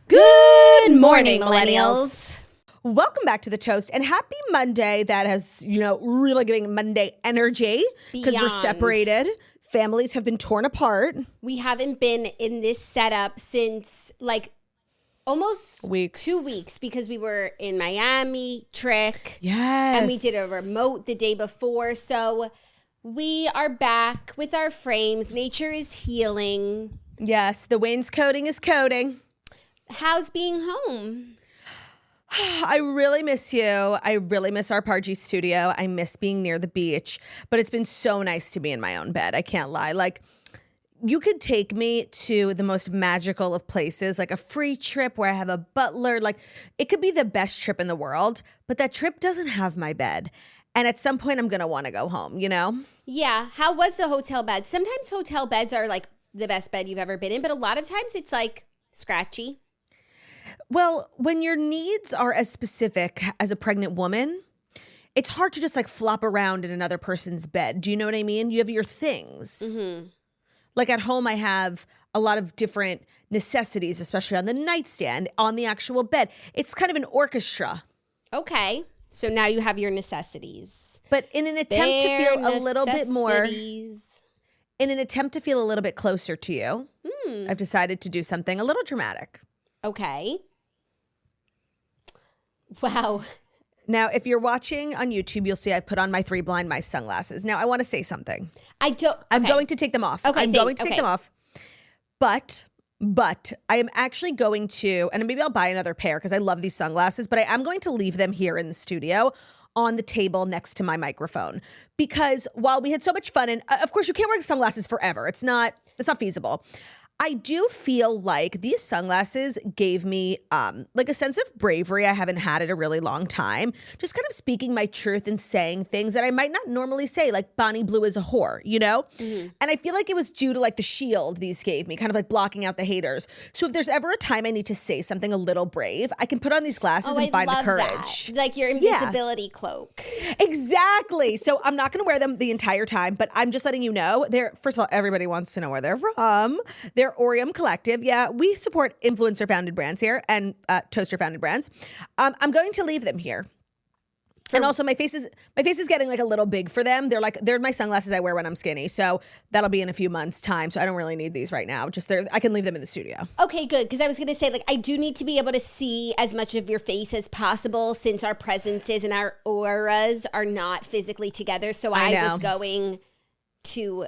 Good morning, millennials. Welcome back to The Toast, and happy Monday. That has, really giving Monday energy because we're separated. Families have been torn apart. We haven't been in this setup since almost 2 weeks because we were in Miami, Trick. Yes. And we did a remote the day before. So we are back with our frames. Nature is healing. Yes, the wainscoting is coating. How's being home? I really miss you. I really miss our Pargy studio. I miss being near the beach, but it's been so nice to be in my own bed. I can't lie. You could take me to the most magical of places, like a free trip where I have a butler. It could be the best trip in the world, but that trip doesn't have my bed. And at some point, I'm going to want to go home, Yeah. How was the hotel bed? Sometimes hotel beds are the best bed you've ever been in, but a lot of times it's scratchy. Well, when your needs are as specific as a pregnant woman, it's hard to just flop around in another person's bed. Do you know what I mean? You have your things. Mm-hmm. At home, I have a lot of different necessities, especially on the nightstand, on the actual bed. It's kind of an orchestra. Okay. So now you have your necessities. But in an attempt to feel a little bit more, in an attempt to feel a little bit closer to you, I've decided to do something a little dramatic. Okay. Wow. Now, if you're watching on YouTube, you'll see I've put on my 3 blind mice sunglasses. Now, I want to say something. I'm going to take them off. Okay, I'm going to take them off. But I am actually going to, and maybe I'll buy another pair because I love these sunglasses, but I am going to leave them here in the studio on the table next to my microphone. Because while we had so much fun, and of course you can't wear sunglasses forever. It's not feasible. I do feel like these sunglasses gave me a sense of bravery I haven't had in a really long time. Just kind of speaking my truth and saying things that I might not normally say, like Bonnie Blue is a whore, Mm-hmm. And I feel like it was due to the shield these gave me, kind of blocking out the haters. So if there's ever a time I need to say something a little brave, I can put on these glasses and find the courage. That. Your invisibility cloak. Exactly. So I'm not going to wear them the entire time, but I'm just letting you know. First of all, everybody wants to know where they're from. They're Orium Collective. Yeah, we support influencer founded brands here and toaster founded brands. I'm going to leave them here. And also my face is getting a little big for them. They're my sunglasses I wear when I'm skinny. So that'll be in a few months time. So I don't really need these right now. I can leave them in the studio. Okay, good. Because I was going to say I do need to be able to see as much of your face as possible since our presences and our auras are not physically together. So I was going to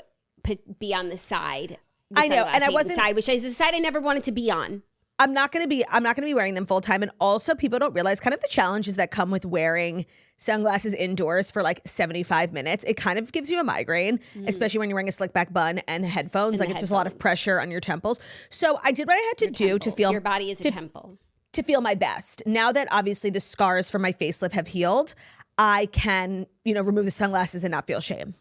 be on the side. I know, and I wasn't side, which is the side I never wanted to be on. I'm not going to be wearing them full time. And also people don't realize kind of the challenges that come with wearing sunglasses indoors for 75 minutes. It kind of gives you a migraine, especially when you're wearing a slick back bun and headphones. It's just a lot of pressure on your temples. So I did what I had to do to feel your body is a temple. To feel my best. Now that obviously the scars from my facelift have healed, I can, remove the sunglasses and not feel shame.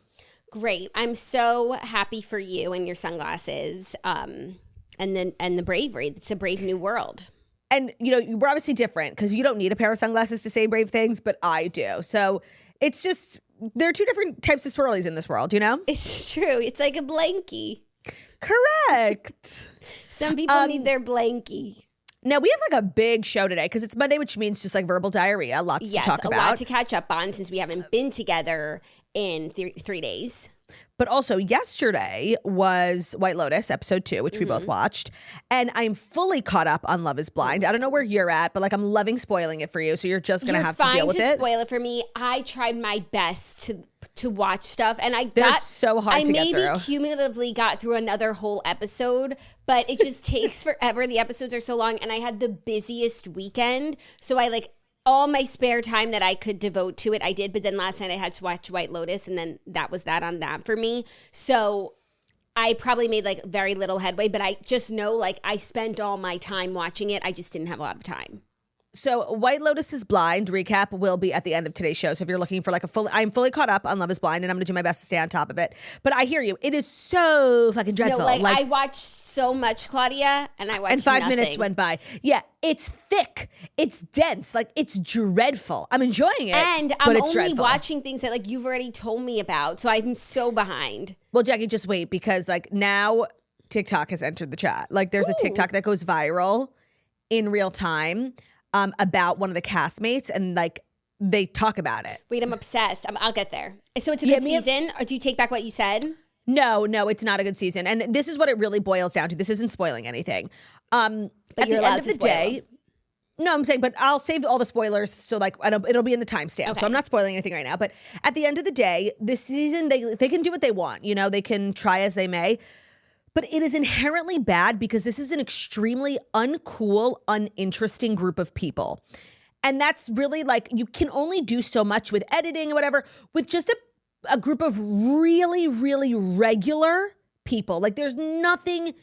Great. I'm so happy for you and your sunglasses. And the bravery. It's a brave new world. And, we're obviously different because you don't need a pair of sunglasses to say brave things, but I do. So it's just, there are 2 different types of swirlies in this world, It's true. It's like a blankie. Correct. Some people need their blankie. Now, we have a big show today because it's Monday, which means just verbal diarrhea. Lots to talk about. A lot to catch up on since we haven't been together in 3 days. But also yesterday was White Lotus episode 2, which we both watched. And I'm fully caught up on Love is Blind. I don't know where you're at, but I'm loving spoiling it for you. So you're just going to have to deal with it. You're fine to spoil it for me. I tried my best to watch stuff and so hard to get through. I maybe cumulatively got through another whole episode, but it just takes forever. The episodes are so long and I had the busiest weekend. So I all my spare time that I could devote to it, I did. But then last night I had to watch White Lotus and then that was that on that for me. So I probably made very little headway, but I just know I spent all my time watching it. I just didn't have a lot of time. So White Lotus is Blind recap will be at the end of today's show. So if you're looking for I'm fully caught up on Love is Blind and I'm going to do my best to stay on top of it. But I hear you. It is so fucking dreadful. No, I watched so much, Claudia, and I watched and 5 nothing. minutes went by. Yeah, it's thick. It's dense. It's dreadful. I'm enjoying it, and but I'm it's only dreadful. watching things that you've already told me about. So I'm so behind. Well, Jackie, just wait because now TikTok has entered the chat. There's a TikTok that goes viral. in real time about one of the castmates, and like they talk about it. Wait, I'm obsessed. I'll get there. So it's a good season? Or do you take back what you said? No, it's not a good season. And this is what it really boils down to. This isn't spoiling anything. At the end of the day, no, I'm saying, but I'll save all the spoilers. So like, it'll be in the timestamp. Okay. So I'm not spoiling anything right now. But at the end of the day, this season, they can do what they want. You know, they can try as they may. But it is inherently bad because this is an extremely uncool, uninteresting group of people. And that's really like, you can only do so much with editing or whatever, with just a group of really, really regular people. Like there's nothing,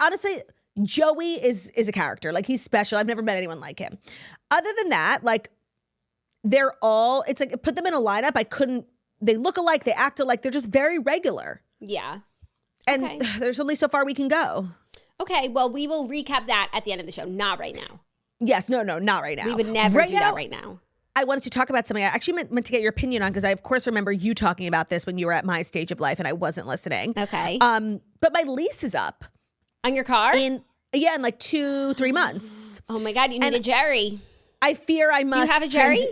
honestly, Joey is a character. Like he's special. I've never met anyone like him. Other than that, like they're all, it's like, put them in a lineup. They look alike, they act alike. They're just very regular. Yeah. And there's only so far we can go. Okay, well, we will recap that at the end of the show. Not right now. Yes, no, not right now. We would never do that right now. I wanted to talk about something I actually meant to get your opinion on because I, of course, remember you talking about this when you were at my stage of life and I wasn't listening. Okay. But my lease is up. On your car? In like 2-3 months. Oh my God, you need a Jerry. I fear I must. Do you have a Jerry?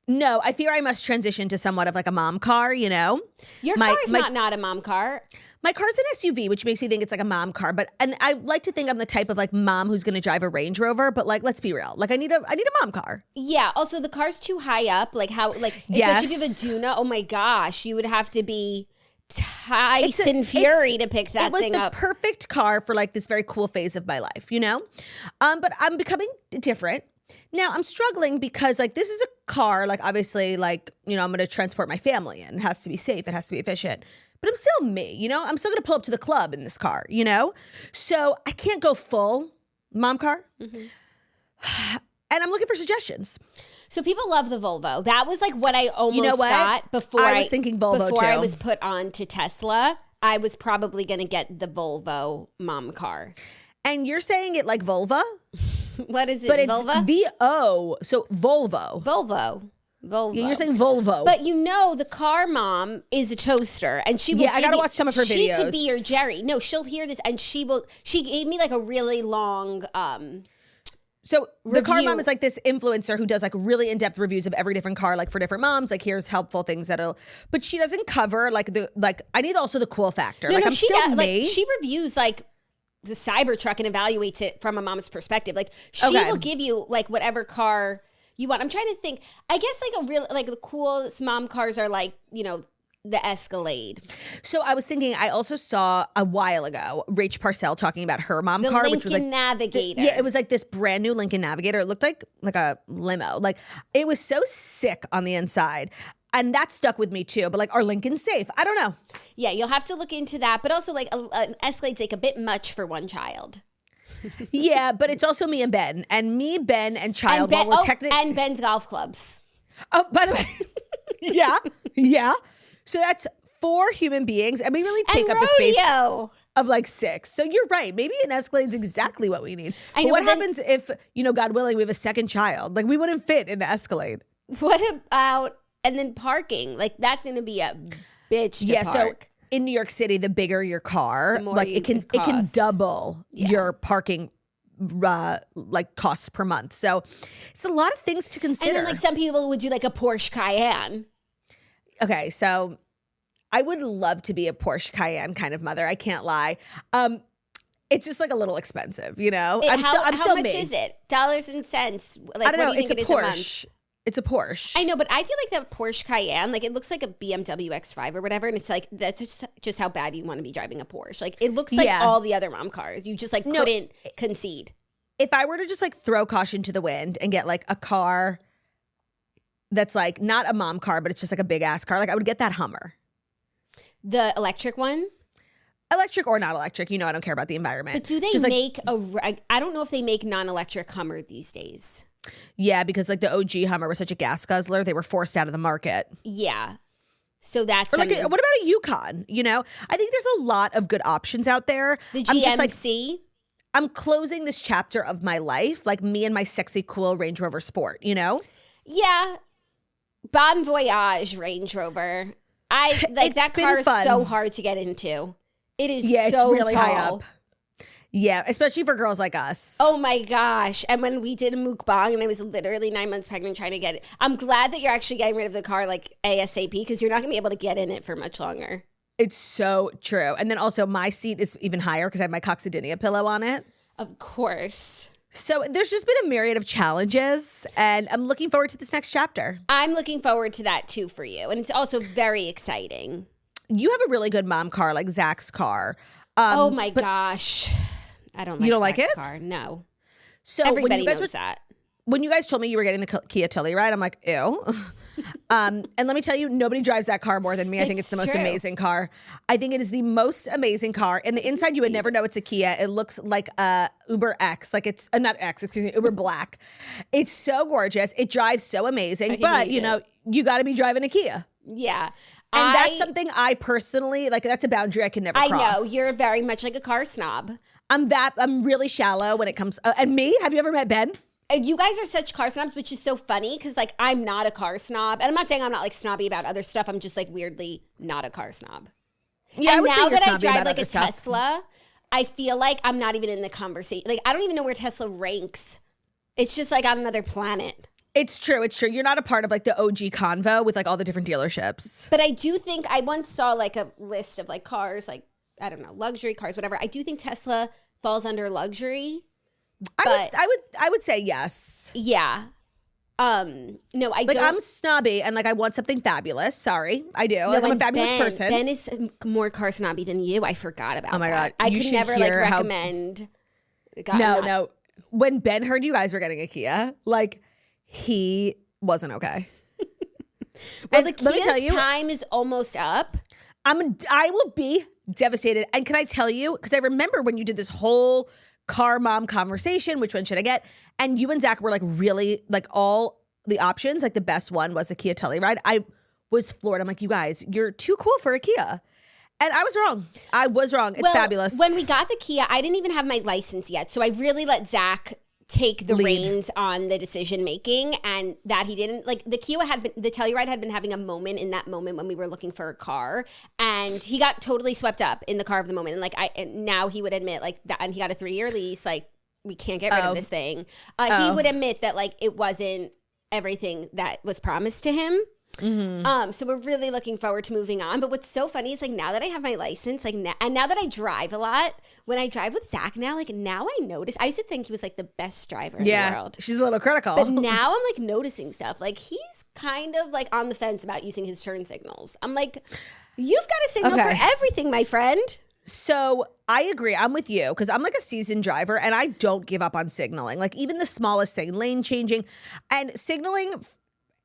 No, I fear I must transition to somewhat of like a mom car, you know? Your car is not a mom car. My car's an SUV, which makes me think it's like a mom car. And I like to think I'm the type of like mom who's going to drive a Range Rover. But like, let's be real. Like I need a mom car. Yeah. Also, the car's too high up. Like how, like, yes. Especially if you have a Duna. Oh my gosh. You would have to be Tyson Fury to pick that thing up. It was the perfect car for like this very cool phase of my life, you know? But I'm becoming different. Now I'm struggling because like this is a car, like obviously like, you know, I'm going to transport my family in. It has to be safe. It has to be efficient. But I'm still me, you know? I'm still going to pull up to the club in this car, you know? So I can't go full mom car. Mm-hmm. And I'm looking for suggestions. So people love the Volvo. That was like what I almost got before I was thinking Volvo before too. I was put on to Tesla. I was probably going to get the Volvo mom car. And you're saying it like vulva? What is it? But Volva? It's V-O, so Volvo. Volvo. Yeah, you're saying Volvo. But you know, the car mom is a toaster, and she will. Yeah, I gotta watch some of her videos. She could be your Jerry. No, she'll hear this, and she will. She gave me like a really long. So the review. car mom is like this influencer who does like really in-depth reviews of every different car, like for different moms. Like here's helpful things but she doesn't cover like I need also the cool factor. No, like no, I'm still me. Like she reviews like the Cybertruck and evaluates it from a mom's perspective. Like she will give you like whatever car you want. I'm trying to think. I guess like a real like the coolest mom cars are like, you know, the Escalade. So I was thinking, I also saw a while ago Rach Parcell talking about her mom car, Lincoln which was like Navigator. Yeah, it was like this brand new Lincoln Navigator. It looked like a limo. Like it was so sick on the inside. And that stuck with me too. But like, are Lincolns safe? I don't know. Yeah, you'll have to look into that. But also like an Escalade's like a bit much for one child. Yeah, but it's also me and Ben. And me, Ben, and child. And Ben's golf clubs. Oh, by the way. Yeah. So that's 4 human beings. And we really take up the space of like 6. So you're right. Maybe an Escalade's exactly what we need. But what happens if, you know, God willing, we have a second child? Like we wouldn't fit in the Escalade. What about, and then parking? Like that's going to be a bitch to park. So in New York City, the bigger your car, like it can double your parking like costs per month. So it's a lot of things to consider. And then like some people would do like a Porsche Cayenne. Okay, so I would love to be a Porsche Cayenne kind of mother. I can't lie. It's just like a little expensive, you know? How much is it? Dollars and cents? Like, I don't know. What do you think it's it a is Porsche. It's a Porsche. I know, but I feel like that Porsche Cayenne, like it looks like a BMW X5 or whatever. And it's like, that's just how bad you want to be driving a Porsche. Like it looks like all the other mom cars. You just like couldn't concede. If I were to just like throw caution to the wind and get like a car that's like not a mom car, but it's just like a big ass car, like I would get that Hummer. The electric one? Electric or not electric, you know, I don't care about the environment. But do they make I don't know if they make non-electric Hummer these days. Yeah, because like the OG Hummer was such a gas guzzler, they were forced out of the market. Yeah. So that's what about a Yukon? You know, I think there's a lot of good options out there. The GMC. I'm closing this chapter of my life, like me and my sexy, cool Range Rover Sport, you know? Yeah. Bon Voyage Range Rover. I like that car is so hard to get into. It is so it's really tall. high up. Yeah, especially for girls like us. Oh my gosh. And when we did a mukbang and I was literally 9 months pregnant trying to get it. I'm glad that you're actually getting rid of the car like ASAP because you're not going to be able to get in it for much longer. It's so true. And then also my seat is even higher because I have my coccydynia pillow on it. Of course. So there's just been a myriad of challenges and I'm looking forward to this next chapter. I'm looking forward to that too for you. And it's also very exciting. You have a really good mom car, like Zach's car. Oh my gosh. I don't like You don't Zach's like it? car. No. So Everybody knows that. When you guys told me you were getting the Kia Telluride, I'm like, ew. And let me tell you, nobody drives that car more than me. I think it's the most amazing car. I think it is the most amazing car. And the inside, you would never know it's a Kia. It looks like a Uber X, like it's not X, excuse me, Uber Black. It's so gorgeous. It drives so amazing. But you know, you got to be driving a Kia. Yeah. And that's something I personally like. That's a boundary I can never cross. I know you're very much like a car snob. I'm really shallow when it comes. And me, have you ever met Ben? You guys are such car snobs, which is so funny because like I'm not a car snob, and I'm not saying I'm not like snobby about other stuff. I'm just like weirdly not a car snob. Yeah, and I would now say you're that I snobby drive about like a other stuff. Tesla, I feel like I'm not even in the conversation. Like I don't even know where Tesla ranks. It's just like on another planet. It's true. It's true. You're not a part of like the OG convo with like all the different dealerships. But I do think I once saw like a list of like cars, like I don't know, luxury cars, whatever. I do think Tesla falls under luxury. I would say yes. Yeah. No, I like, don't. I'm snobby and like I want something fabulous. Sorry, I do. No, like, I'm a fabulous Ben, person. Ben is more car snobby than you. I forgot about that. Oh my God. I You could should never like hear how- recommend. No. When Ben heard you guys were getting a Kia, like he wasn't okay. Well, And the let me tell Kia's you, time is almost up. I will be devastated. And can I tell you, because I remember when you did this whole car mom conversation, which one should I get? And you and Zach were like really like all the options, like the best one was a Kia Telluride. I was floored. I'm like, you guys, you're too cool for a Kia. And I was wrong. I was wrong. It's fabulous. When we got the Kia, I didn't even have my license yet. So I really let Zach take the reins on the decision making, and that he didn't. Like the Telluride had been having a moment in that moment when we were looking for a car, and he got totally swept up in the car of the moment. And like and now he would admit like that, and he got a 3-year lease. Like we can't get rid of this thing. He would admit that like it wasn't everything that was promised to him. Mm-hmm. So we're really looking forward to moving on. But what's so funny is like now that I have my license, like and now that I drive a lot, when I drive with Zach now, like now I notice. I used to think he was like the best driver in the world. She's a little critical. But now I'm like noticing stuff. Like he's kind of like on the fence about using his turn signals. I'm like, you've got a signal for everything, my friend. So I agree. I'm with you because I'm like a seasoned driver and I don't give up on signaling. Like even the smallest thing, lane changing and signaling.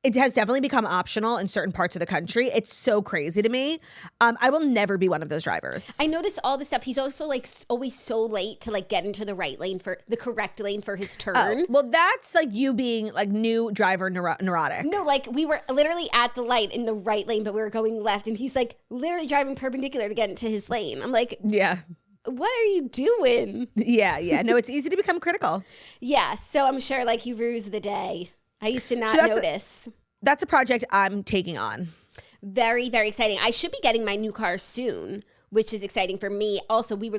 It has definitely become optional in certain parts of the country. It's so crazy to me. I will never be one of those drivers. I noticed all this stuff. He's also like always so late to like get into the right lane for the correct lane for his turn. Oh, well, that's like you being like new driver neurotic. No, like we were literally at the light in the right lane, but we were going left, and he's like literally driving perpendicular to get into his lane. I'm like, yeah. What are you doing? Yeah. No, it's easy to become critical. Yeah, so I'm sure like he rues the day. I used to not notice. That's a project I'm taking on. Very, very exciting. I should be getting my new car soon, which is exciting for me. Also, we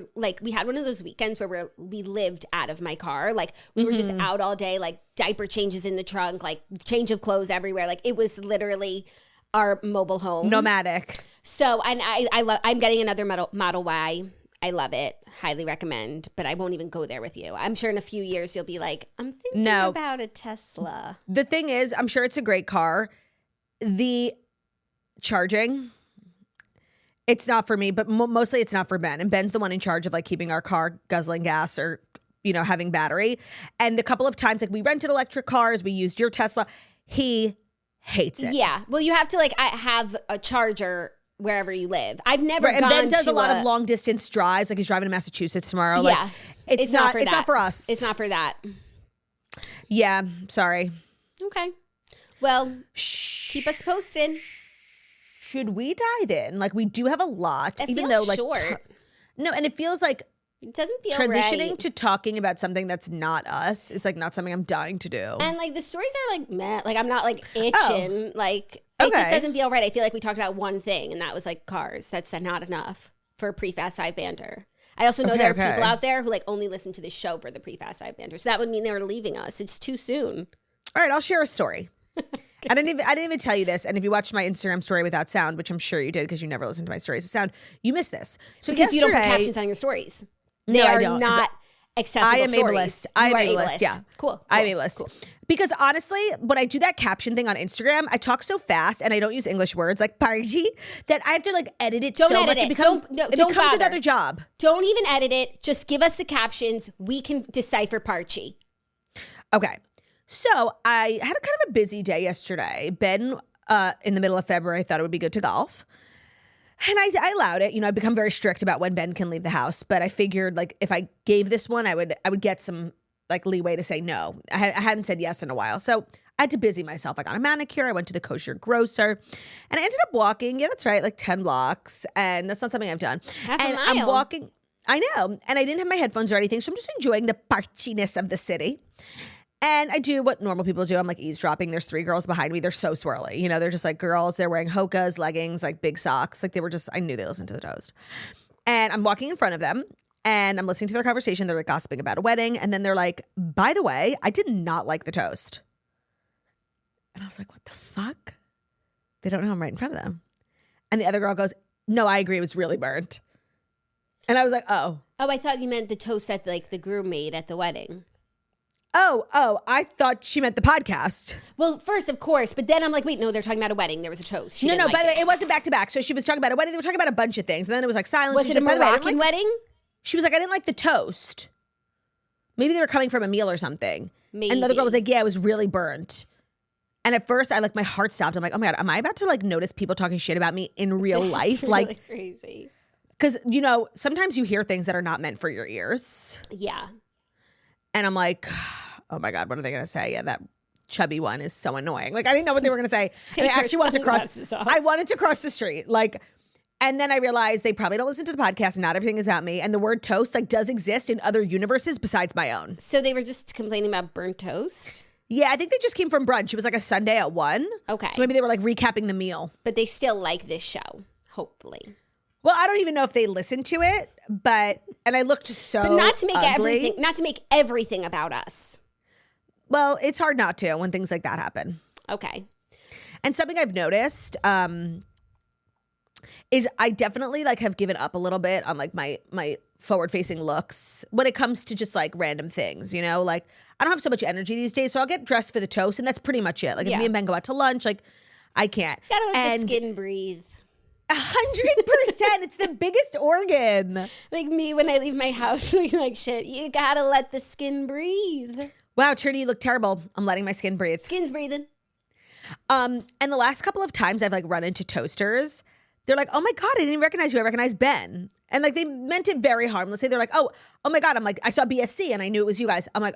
had one of those weekends where we lived out of my car. Like we were just out all day, like diaper changes in the trunk, like change of clothes everywhere. Like it was literally our mobile home. Nomadic. So, and I'm getting another Model Y. I love it. Highly recommend, but I won't even go there with you. I'm sure in a few years you'll be like, I'm thinking about a Tesla. The thing is, I'm sure it's a great car. The charging, it's not for me, but mostly it's not for Ben. And Ben's the one in charge of like keeping our car guzzling gas or, you know, having battery. And the couple of times like we rented electric cars, we used your Tesla, he hates it. Yeah. Well, you have to like have a charger wherever you live. I've never gone to and Ben does a lot of long distance drives. Like he's driving to Massachusetts tomorrow. Yeah. Like, it's not for us. It's not for that. Yeah. Sorry. Okay. Well, keep us posted. Should we dive in? Like we do have a lot. It even feels though like short. No, and it feels like it doesn't feel transitioning right. to talking about something that's not us is like not something I'm dying to do. And like the stories are like meh. Like I'm not like itching. Like it just doesn't feel right. I feel like we talked about one thing and that was like cars. That's not enough for pre-Fast 5 banter. I also know there are people out there who like only listen to the show for the pre-Fast 5 banter. So that would mean they were leaving us. It's too soon. All right, I'll share a story. I didn't even tell you this. And if you watched my Instagram story without sound, which I'm sure you did because you never listen to my stories with sound, you missed this. So because you don't put captions on your stories. They I are don't, not accessible I am stories. ableist. I am ableist. Yeah. Cool. I'm ableist. Cool. Because honestly, when I do that caption thing on Instagram, I talk so fast and I don't use English words like party that I have to like edit it so much. It becomes another job. Don't even edit it. Just give us the captions. We can decipher parchi. Okay. So I had a kind of a busy day yesterday. Ben, in the middle of February, thought it would be good to golf. And I allowed it. You know, I've become very strict about when Ben can leave the house. But I figured like if I gave this one, I would get some like leeway to say no. I hadn't said yes in a while. So I had to busy myself. I got a manicure. I went to the kosher grocer. And I ended up walking. Yeah, that's right. Like 10 blocks. And that's not something I've done. Half a mile. I'm walking. I know. And I didn't have my headphones or anything. So I'm just enjoying the parchiness of the city. And I do what normal people do. I'm like eavesdropping. There's 3 girls behind me. They're so swirly. You know, they're just like girls. They're wearing hokas, leggings, like big socks. Like they were just, I knew they listened to the toast. And I'm walking in front of them and I'm listening to their conversation. They're like gossiping about a wedding. And then they're like, by the way, I did not like the toast. And I was like, what the fuck? They don't know I'm right in front of them. And the other girl goes, no, I agree. It was really burnt. And I was like, oh. Oh, I thought you meant the toast that like the groom made at the wedding. Oh, I thought she meant the podcast. Well, first, of course, but then I'm like, wait, no, they're talking about a wedding. There was a toast. No, by the way, it wasn't back to back. So she was talking about a wedding. They were talking about a bunch of things. And then it was like silence. Was it a Moroccan wedding? She was like, I didn't like the toast. Maybe they were coming from a meal or something. Maybe. And the other girl was like, yeah, it was really burnt. And at first, I like my heart stopped. I'm like, oh my God, am I about to like notice people talking shit about me in real life? Really like crazy. Because, you know, sometimes you hear things that are not meant for your ears. Yeah. And I'm like, oh my God, what are they going to say? Yeah, that chubby one is so annoying. Like, I didn't know what they were going to say. And I actually wanted to cross. I wanted to cross the street. Like, and then I realized they probably don't listen to the podcast and not everything is about me. And the word toast like does exist in other universes besides my own. So they were just complaining about burnt toast? Yeah, I think they just came from brunch. It was like a Sunday at 1. Okay. So maybe they were like recapping the meal. But they still like this show, hopefully. Well, I don't even know if they listened to it, and I looked so But not to make ugly. everything about us. Well, it's hard not to when things like that happen. Okay. And something I've noticed is I definitely like have given up a little bit on like my forward-facing looks when it comes to just like random things, you know? Like I don't have so much energy these days, so I'll get dressed for the toast and that's pretty much it. Like if me and Ben go out to lunch, like I can't. Gotta let the skin breathe. 100%. It's the biggest organ. Like me when I leave my house looking like shit. You gotta let the skin breathe. Wow, Trinity, you look terrible. I'm letting my skin breathe. Skin's breathing. And the last couple of times I've like run into toasters, they're like, oh my God, I didn't recognize you. I recognize Ben. And like they meant it very harmlessly. They're like, oh my God. I'm like, I saw BSC and I knew it was you guys. I'm like,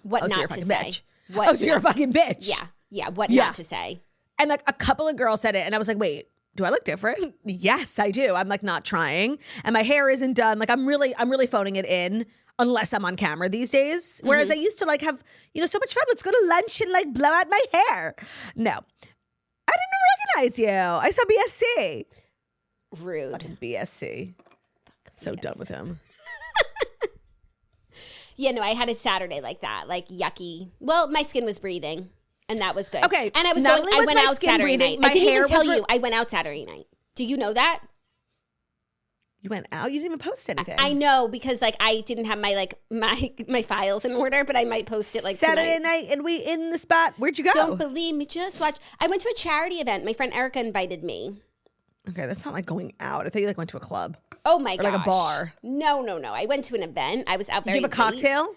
what so not you're a to fucking say? bitch. What so you're a fucking bitch. Yeah. What not to say? And like a couple of girls said it, and I was like, wait. Do I look different? Yes, I do. I'm like not trying. And my hair isn't done. Like I'm really phoning it in unless I'm on camera these days. Whereas I used to like have, so much fun. Let's go to lunch and like blow out my hair. No. I didn't recognize you. I saw BSC. Rude. Fucking BSC. So done with him. Yeah, no, I had a Saturday like that. Like yucky. Well, my skin was breathing. And that was good. Okay. And I was I went out Saturday night. I didn't even tell you I went out Saturday night. Do you know that? You went out? You didn't even post anything. I know because like I didn't have my like my files in order, but I might post it like Saturday tonight. night and we in the spot. Where'd you go? Don't believe me, just watch. I went to a charity event. My friend Erica invited me. Okay, that's not like going out. I thought you like went to a club. Oh my gosh. Like a bar. No. I went to an event. I was out very late. Did you have a cocktail?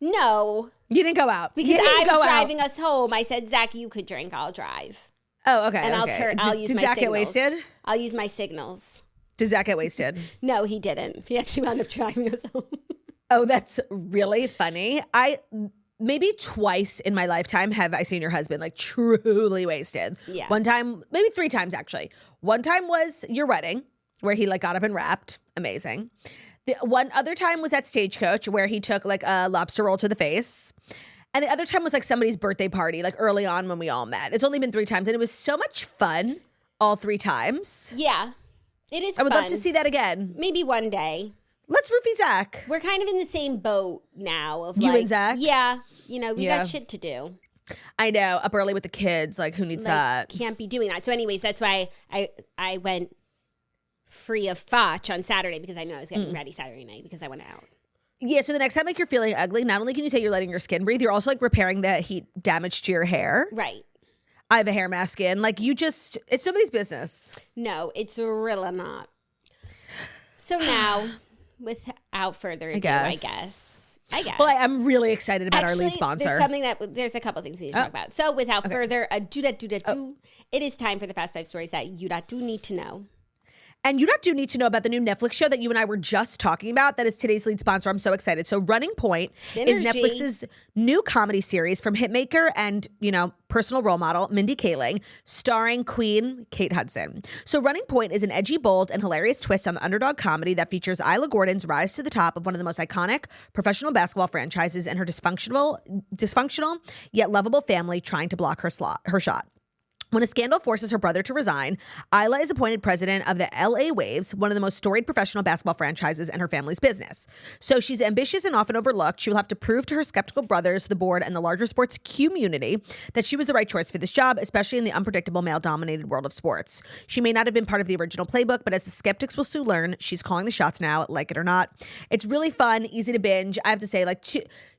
No. You didn't go out. Because I was driving us home. I said, Zach, you could drink. I'll drive. Oh, okay. And I'll use my signals. Did Zach get wasted? I'll use my signals. Did Zach get wasted? No, he didn't. He actually wound up driving us home. Oh, that's really funny. Maybe twice in my lifetime have I seen your husband like truly wasted. Yeah. One time, maybe 3 times actually. One time was your wedding where he like got up and rapped. Amazing. The one other time was at Stagecoach where he took like a lobster roll to the face. And the other time was like somebody's birthday party, like early on when we all met. It's only been 3 times and it was so much fun all 3 times. Yeah, it is I would love to see that again. Maybe one day. Let's roofie Zach. We're kind of in the same boat now. Of You and Zach? Yeah. We got shit to do. I know. Up early with the kids. Like, who needs that? Can't be doing that. So anyways, that's why I went free of fotch on Saturday because I knew I was getting ready Saturday night because I went out. Yeah, so the next time like you're feeling ugly, not only can you say you're letting your skin breathe, you're also like repairing the heat damage to your hair. Right. I have a hair mask in. Like it's somebody's business. No, it's really not. So now, without further ado, I guess. Well, I'm really excited about our lead sponsor. There's a couple things we need to talk about. So without further ado, it is time for the Fast 5 stories that you do need to know. And you do need to know about the new Netflix show that you and I were just talking about. That is today's lead sponsor. I'm so excited. So Running Point is Netflix's new comedy series from hitmaker and, personal role model Mindy Kaling, starring Queen Kate Hudson. So Running Point is an edgy, bold, and hilarious twist on the underdog comedy that features Isla Gordon's rise to the top of one of the most iconic professional basketball franchises and her dysfunctional yet lovable family trying to block her shot. When a scandal forces her brother to resign, Isla is appointed president of the LA Waves, one of the most storied professional basketball franchises in her family's business. So she's ambitious and often overlooked. She will have to prove to her skeptical brothers, the board, and the larger sports community that she was the right choice for this job, especially in the unpredictable male-dominated world of sports. She may not have been part of the original playbook, but as the skeptics will soon learn, she's calling the shots now, like it or not. It's really fun, easy to binge. I have to say,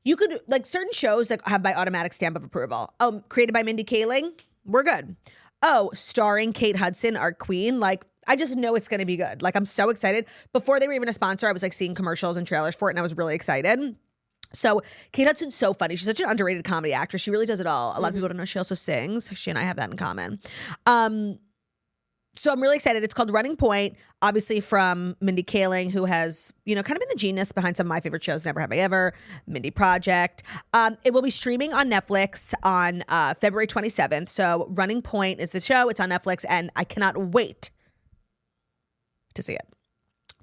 you could, certain shows have my automatic stamp of approval. Created by Mindy Kaling. We're good. Oh, starring Kate Hudson, our queen. I just know it's going to be good. I'm so excited. Before they were even a sponsor, I was seeing commercials and trailers for it, and I was really excited. So Kate Hudson's so funny. She's such an underrated comedy actress. She really does it all. A lot of people don't know she also sings. She and I have that in common. So I'm really excited. It's called Running Point, obviously from Mindy Kaling, who has, kind of been the genius behind some of my favorite shows, Never Have I Ever, Mindy Project. It will be streaming on Netflix on February 27th. So Running Point is the show. It's on Netflix, and I cannot wait to see it.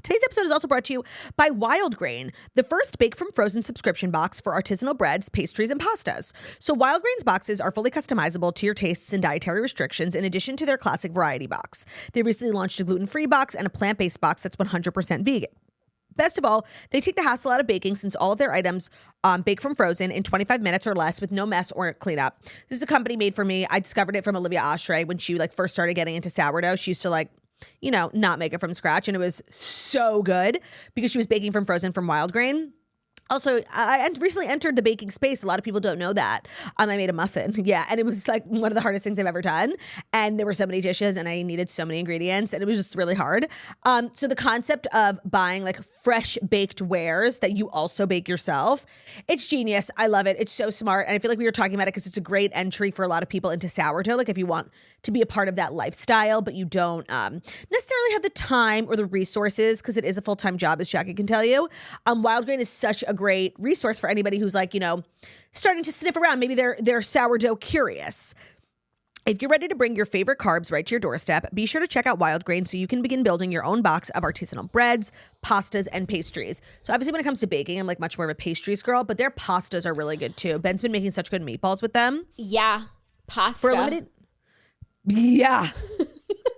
Today's episode is also brought to you by Wild Grain, the first bake from frozen subscription box for artisanal breads, pastries, and pastas. So Wild Grain's boxes are fully customizable to your tastes and dietary restrictions in addition to their classic variety box. They recently launched a gluten-free box and a plant-based box that's 100% vegan. Best of all, they take the hassle out of baking since all of their items bake from frozen in 25 minutes or less with no mess or cleanup. This is a company made for me. I discovered it from Olivia Oshry when she first started getting into sourdough. She used to not make it from scratch. And it was so good because she was baking from frozen from Wild Grain. Also, I recently entered the baking space. A lot of people don't know that. I made a muffin. Yeah. And it was one of the hardest things I've ever done. And there were so many dishes and I needed so many ingredients and it was just really hard. So the concept of buying fresh baked wares that you also bake yourself, it's genius. I love it. It's so smart. And I feel like we were talking about it because it's a great entry for a lot of people into sourdough. If you want to be a part of that lifestyle, but you don't necessarily have the time or the resources because it is a full-time job, as Jackie can tell you. Wild Grain is such a great resource for anybody who's starting to sniff around. Maybe they're sourdough curious. If you're ready to bring your favorite carbs right to your doorstep, be sure to check out Wild Grain so you can begin building your own box of artisanal breads, pastas, and pastries. So obviously when it comes to baking, I'm much more of a pastries girl, but their pastas are really good too. Ben's been making such good meatballs with them. Yeah. Pasta. For a limited... Yeah.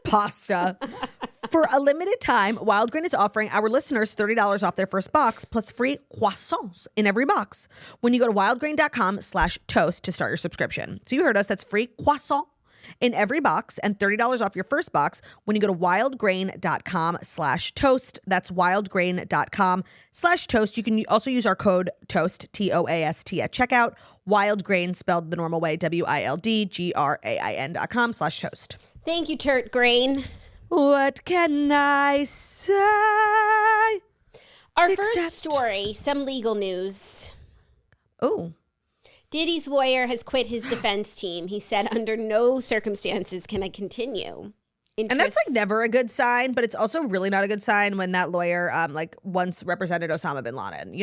Pasta. For a limited time, Wild Grain is offering our listeners $30 off their first box plus free croissants in every box when you go to wildgrain.com/toast to start your subscription. So you heard us. That's free croissant in every box and $30 off your first box when you go to wildgrain.com/toast. That's wildgrain.com/toast. You can also use our code TOAST, TOAST at checkout. Wild Grain, spelled the normal way, WILDGRAIN.com/toast. Thank you, Turt Grain. What can I say? Our first story, some legal news. Oh. Diddy's lawyer has quit his defense team. He said, under no circumstances can I continue. And that's never a good sign, but it's also really not a good sign when that lawyer once represented Osama bin Laden,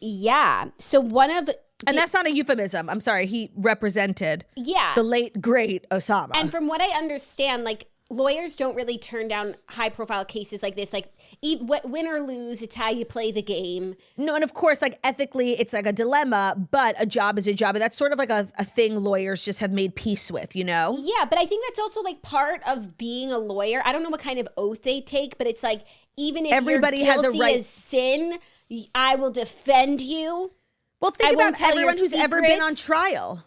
Yeah. So and that's not a euphemism. I'm sorry. He represented the late, great Osama. And from what I understand, lawyers don't really turn down high profile cases like this. Like, win or lose, it's how you play the game. No, and of course, like ethically, it's like a dilemma, but a job is a job. And that's sort of like a thing lawyers just have made peace with, you know? Yeah, but I think that's also like part of being a lawyer. I don't know what kind of oath they take, but it's like, even if everybody you're guilty has a right. as sin, I will defend you. Well, think about everyone who's ever been on trial.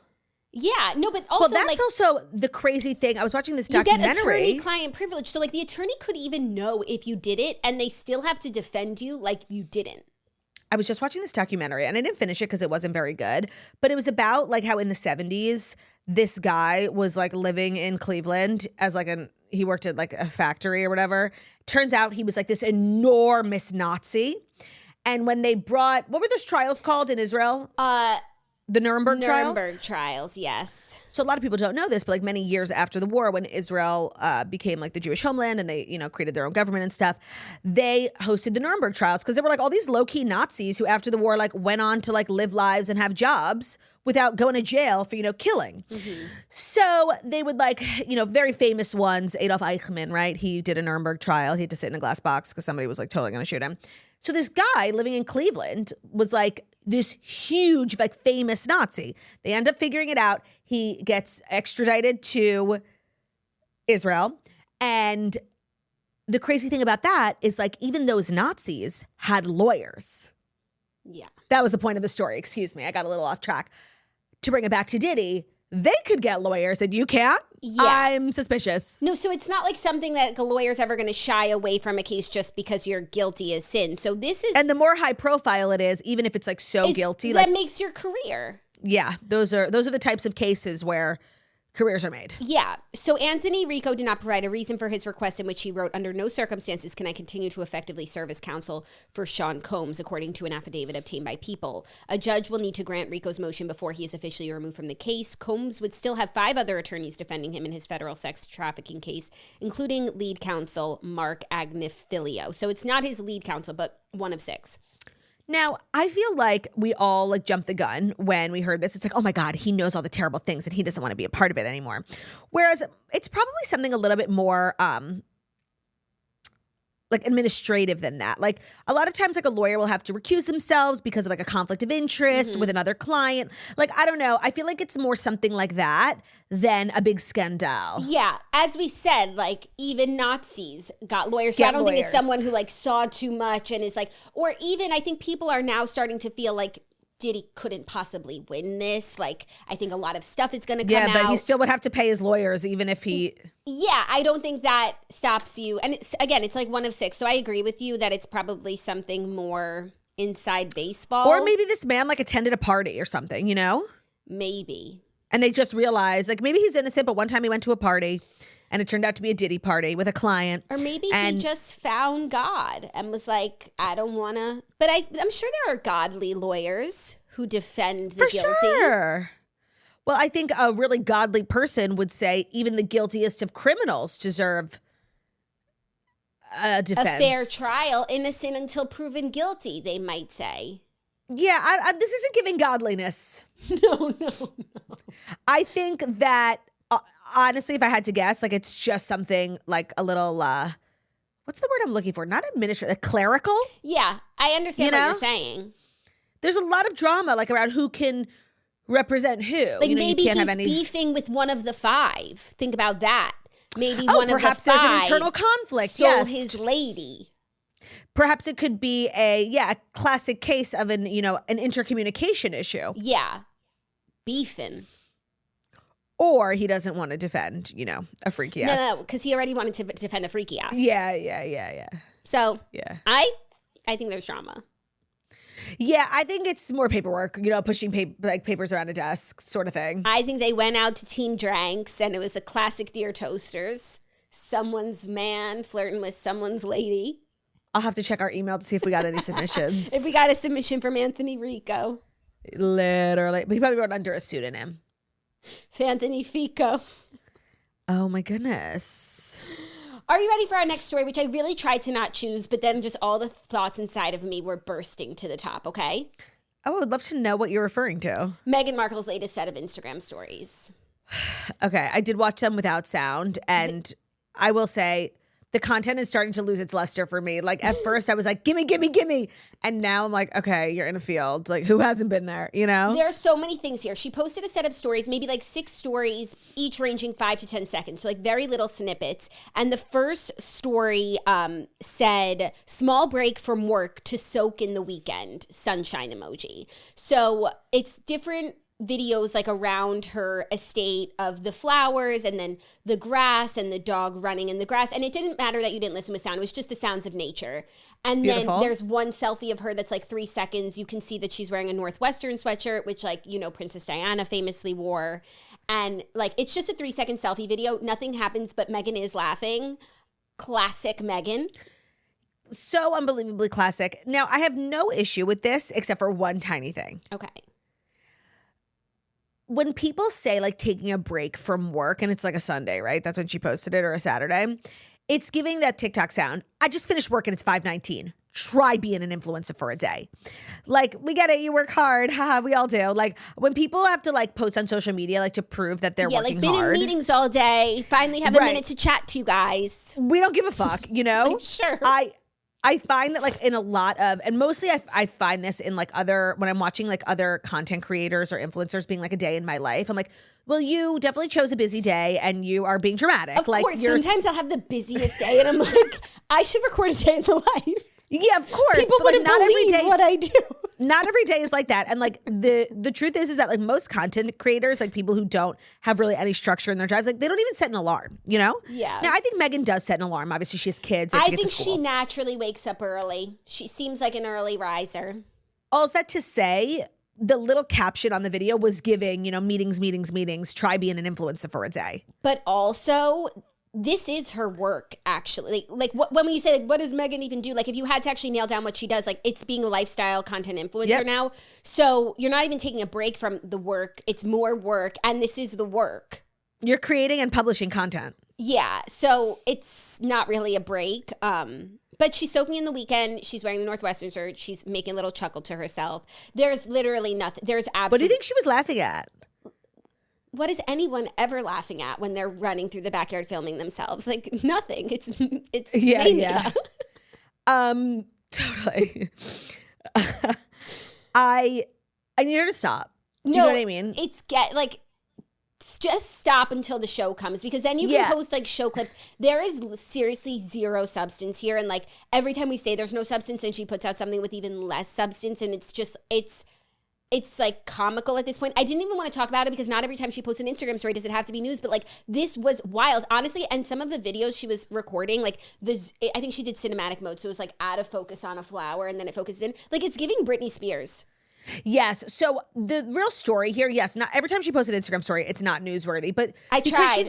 Yeah, no, but also, well, that's like, also the crazy thing. I was watching this documentary. You get attorney-client privilege. So, like, the attorney could even know if you did it, and they still have to defend you like you didn't. I was just watching this documentary, and I didn't finish it because it wasn't very good. But it was about, like, how in the 70s, this guy was, like, living in Cleveland as, like, he worked at, like, a factory or whatever. Turns out he was, like, this enormous Nazi. And when they brought, what were those trials called in Israel? The Nuremberg trials? Nuremberg trials, yes. So a lot of people don't know this, but like many years after the war, when Israel became like the Jewish homeland and they, created their own government and stuff, they hosted the Nuremberg trials because there were like all these low-key Nazis who after the war like went on to like live lives and have jobs without going to jail for, killing. Mm-hmm. So they would like, very famous ones, Adolf Eichmann, right? He did a Nuremberg trial. He had to sit in a glass box because somebody was like totally going to shoot him. So this guy living in Cleveland was like this huge, like famous Nazi. They end up figuring it out. He gets extradited to Israel. And the crazy thing about that is like even those Nazis had lawyers. Yeah. That was the point of the story. Excuse me. I got a little off track. To bring it back to Diddy, they could get lawyers and you can't? Yeah. I'm suspicious. No, so it's not like something that a lawyer's ever going to shy away from a case just because you're guilty as sin. So this is... And the more high profile it is, even if it's like so guilty... That makes your career. Yeah, those are the types of cases where careers are made. Yeah. So Anthony Rico did not provide a reason for his request in which he wrote, under no circumstances can I continue to effectively serve as counsel for Sean Combs, according to an affidavit obtained by People. A judge will need to grant Rico's motion before he is officially removed from the case. Combs would still have 5 other attorneys defending him in his federal sex trafficking case, including lead counsel Mark Agnifilio. So it's not his lead counsel, but one of 6. Now, I feel like we all like jumped the gun when we heard this. It's like, oh my God, he knows all the terrible things and he doesn't want to be a part of it anymore. Whereas it's probably something a little bit more like administrative than that. Like a lot of times like a lawyer will have to recuse themselves because of like a conflict of interest with another client. Like, I don't know. I feel like it's more something like that than a big scandal. Yeah. As we said, like even Nazis got lawyers. So I don't think it's someone who like saw too much and is like, or even I think people are now starting to feel like Diddy couldn't possibly win this. Like, I think a lot of stuff is going to come out. Yeah, but he still would have to pay his lawyers even if he... Yeah, I don't think that stops you. And it's like one of 6. So I agree with you that it's probably something more inside baseball. Or maybe this man like attended a party or something, Maybe. And they just realized like maybe he's innocent, but one time he went to a party and it turned out to be a Diddy party with a client. Or maybe he just found God and was like, I don't want to. But I'm sure there are godly lawyers who defend the guilty. Sure. Well, I think a really godly person would say even the guiltiest of criminals deserve a defense. A fair trial, innocent until proven guilty, they might say. Yeah, this isn't giving godliness. No. I think that... honestly, if I had to guess, like it's just something like a little, what's the word I'm looking for? Not administrative, clerical? Yeah, I understand what you're saying. There's a lot of drama like around who can represent who. Like maybe he's beefing with one of the 5. Think about that. Maybe one of the 5. Perhaps there's an internal conflict. Stole his lady. Perhaps it could be a classic case of an intercommunication issue. Yeah, beefing. Or he doesn't want to defend, a freaky ass. No, because he already wanted to defend a freaky ass. Yeah. So, yeah, I think there's drama. Yeah, I think it's more paperwork, pushing papers around a desk sort of thing. I think they went out to Team Dranks and it was a classic Dear Toasters. Someone's man flirting with someone's lady. I'll have to check our email to see if we got any submissions. If we got a submission from Anthony Rico. Literally. But he probably wrote under a pseudonym. Anthony Fico. Oh my goodness. Are you ready for our next story, which I really tried to not choose, but then just all the thoughts inside of me were bursting to the top, okay? I would love to know what you're referring to. Meghan Markle's latest set of Instagram stories. Okay, I did watch them without sound, and I will say the content is starting to lose its luster for me. Like at first I was like, gimme, gimme, gimme. And now I'm like, okay, you're in a field. Like who hasn't been there, you know? There are so many things here. She posted a set of stories, maybe like 6 stories, each ranging 5 to 10 seconds. So like very little snippets. And the first story said, small break from work to soak in the weekend, sunshine emoji. So it's different videos like around her estate of the flowers and then the grass and the dog running in the grass. And it didn't matter that you didn't listen with sound. It was just the sounds of nature. And Beautiful. Then there's one selfie of her that's like 3 seconds. You can see that she's wearing a Northwestern sweatshirt, which like, you know, Princess Diana famously wore. And like, it's just a 3-second selfie video. Nothing happens, but Meghan is laughing. Classic Meghan. So unbelievably classic. Now, I have no issue with this except for one tiny thing. Okay. When people say like taking a break from work and it's like a Sunday, right? That's when she posted it, or a Saturday. It's giving that TikTok sound. I just finished work and it's 5:19. Try being an influencer for a day. Like, we get it. You work hard. Haha, we all do. Like when people have to like post on social media, like to prove that they're working like been hard. in meetings all day. Finally have a minute to chat to you guys. We don't give a fuck, you know? Like, sure. I find that like in a lot of, and mostly I find this in like when I'm watching like other content creators or influencers being like a day in my life, I'm like, well, you definitely chose a busy day and you are being dramatic. Of course, sometimes I'll have the busiest day and I'm like, I should record a day in the life. Yeah, of course. People but like, wouldn't believe what I do. Not every day is like that. And like the truth is that like most content creators, like people who don't have really any structure in their jobs, like they don't even set an alarm, you know? Yeah. Now I think Meghan does set an alarm. Obviously she has kids. I think she naturally wakes up early. She seems like an early riser. All that to say, the little caption on the video was giving, you know, meetings, try being an influencer for a day. But also, this is her work, actually. Like when you say, like, what does Meghan even do? Like, if you had to actually nail down what she does, like, it's being a lifestyle content influencer now. So you're not even taking a break from the work. It's more work, and this is the work. You're creating and publishing content. Yeah, so it's not really a break. But she's soaking in the weekend. She's wearing the Northwestern shirt. She's making a little chuckle to herself. There's literally nothing. There's absolutely. What do you think she was laughing at? What is anyone ever laughing at when they're running through the backyard filming themselves? Like nothing. It's mania. Totally. I need her to stop. Do you know what I mean? It's just stop until the show comes, because then you can post like show clips. There is seriously zero substance here, and like every time we say there's no substance, then she puts out something with even less substance, and it's like comical at this point. I didn't even want to talk about it because not every time she posts an Instagram story does it have to be news, but like this was wild, honestly. And some of the videos she was recording, like I think she did cinematic mode, so it was like out of focus on a flower and then it focuses in. Like it's giving Britney Spears. Yes. So the real story here, yes, not every time she posts an Instagram story, it's not newsworthy, but I tried.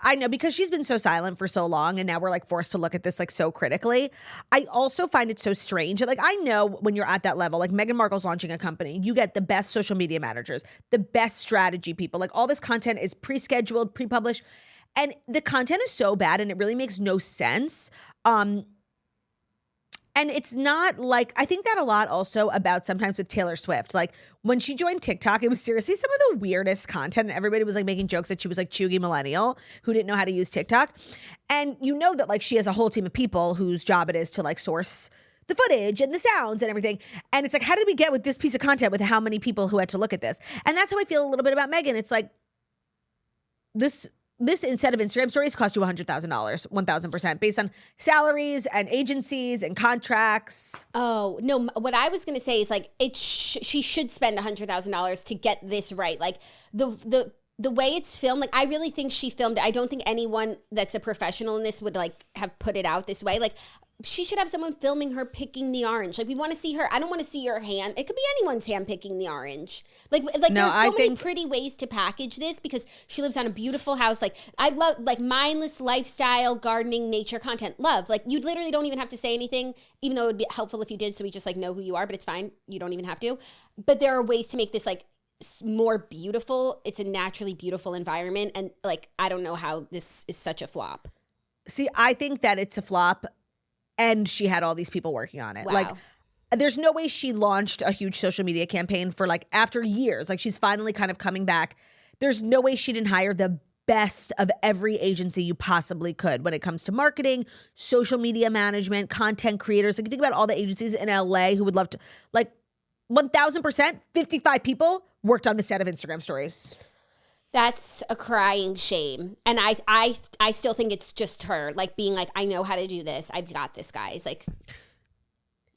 I know, because she's been so silent for so long and now we're like forced to look at this like so critically. I also find it so strange. Like I know when you're at that level, like Meghan Markle's launching a company, you get the best social media managers, the best strategy people, like all this content is pre-scheduled, pre-published, and the content is so bad and it really makes no sense. And it's not like, I think that a lot also about sometimes with Taylor Swift. Like when she joined TikTok, it was seriously some of the weirdest content. And everybody was like making jokes that she was like chuggy millennial who didn't know how to use TikTok. And you know that like she has a whole team of people whose job it is to like source the footage and the sounds and everything. And it's like, how did we get with this piece of content with how many people who had to look at this? And that's how I feel a little bit about Meghan. It's like this instead of Instagram stories cost you $100,000, 1,000% based on salaries and agencies and contracts. Oh, no. What I was going to say is like she should spend $100,000 to get this right. Like the way it's filmed, like I really think she filmed it. I don't think anyone that's a professional in this would like have put it out this way. Like she should have someone filming her picking the orange. Like we want to see her. I don't want to see her hand. It could be anyone's hand picking the orange. Like no, there's so many pretty ways to package this because she lives on a beautiful house. Like I love like mindless lifestyle, gardening, nature content. Love. Like you literally don't even have to say anything, even though it would be helpful if you did. So we just like know who you are, but it's fine. You don't even have to. But there are ways to make this like more beautiful. It's a naturally beautiful environment. And like, I don't know how this is such a flop. See, I think that it's a flop. And she had all these people working on it. Wow. Like, there's no way she launched a huge social media campaign for like after years. Like, she's finally kind of coming back. There's no way she didn't hire the best of every agency you possibly could when it comes to marketing, social media management, content creators. Like, think about all the agencies in LA who would love to, like, 1,000%, 55 people worked on the set of Instagram stories. That's a crying shame. And I still think it's just her, like, being like, I know how to do this. I've got this, guys. Like,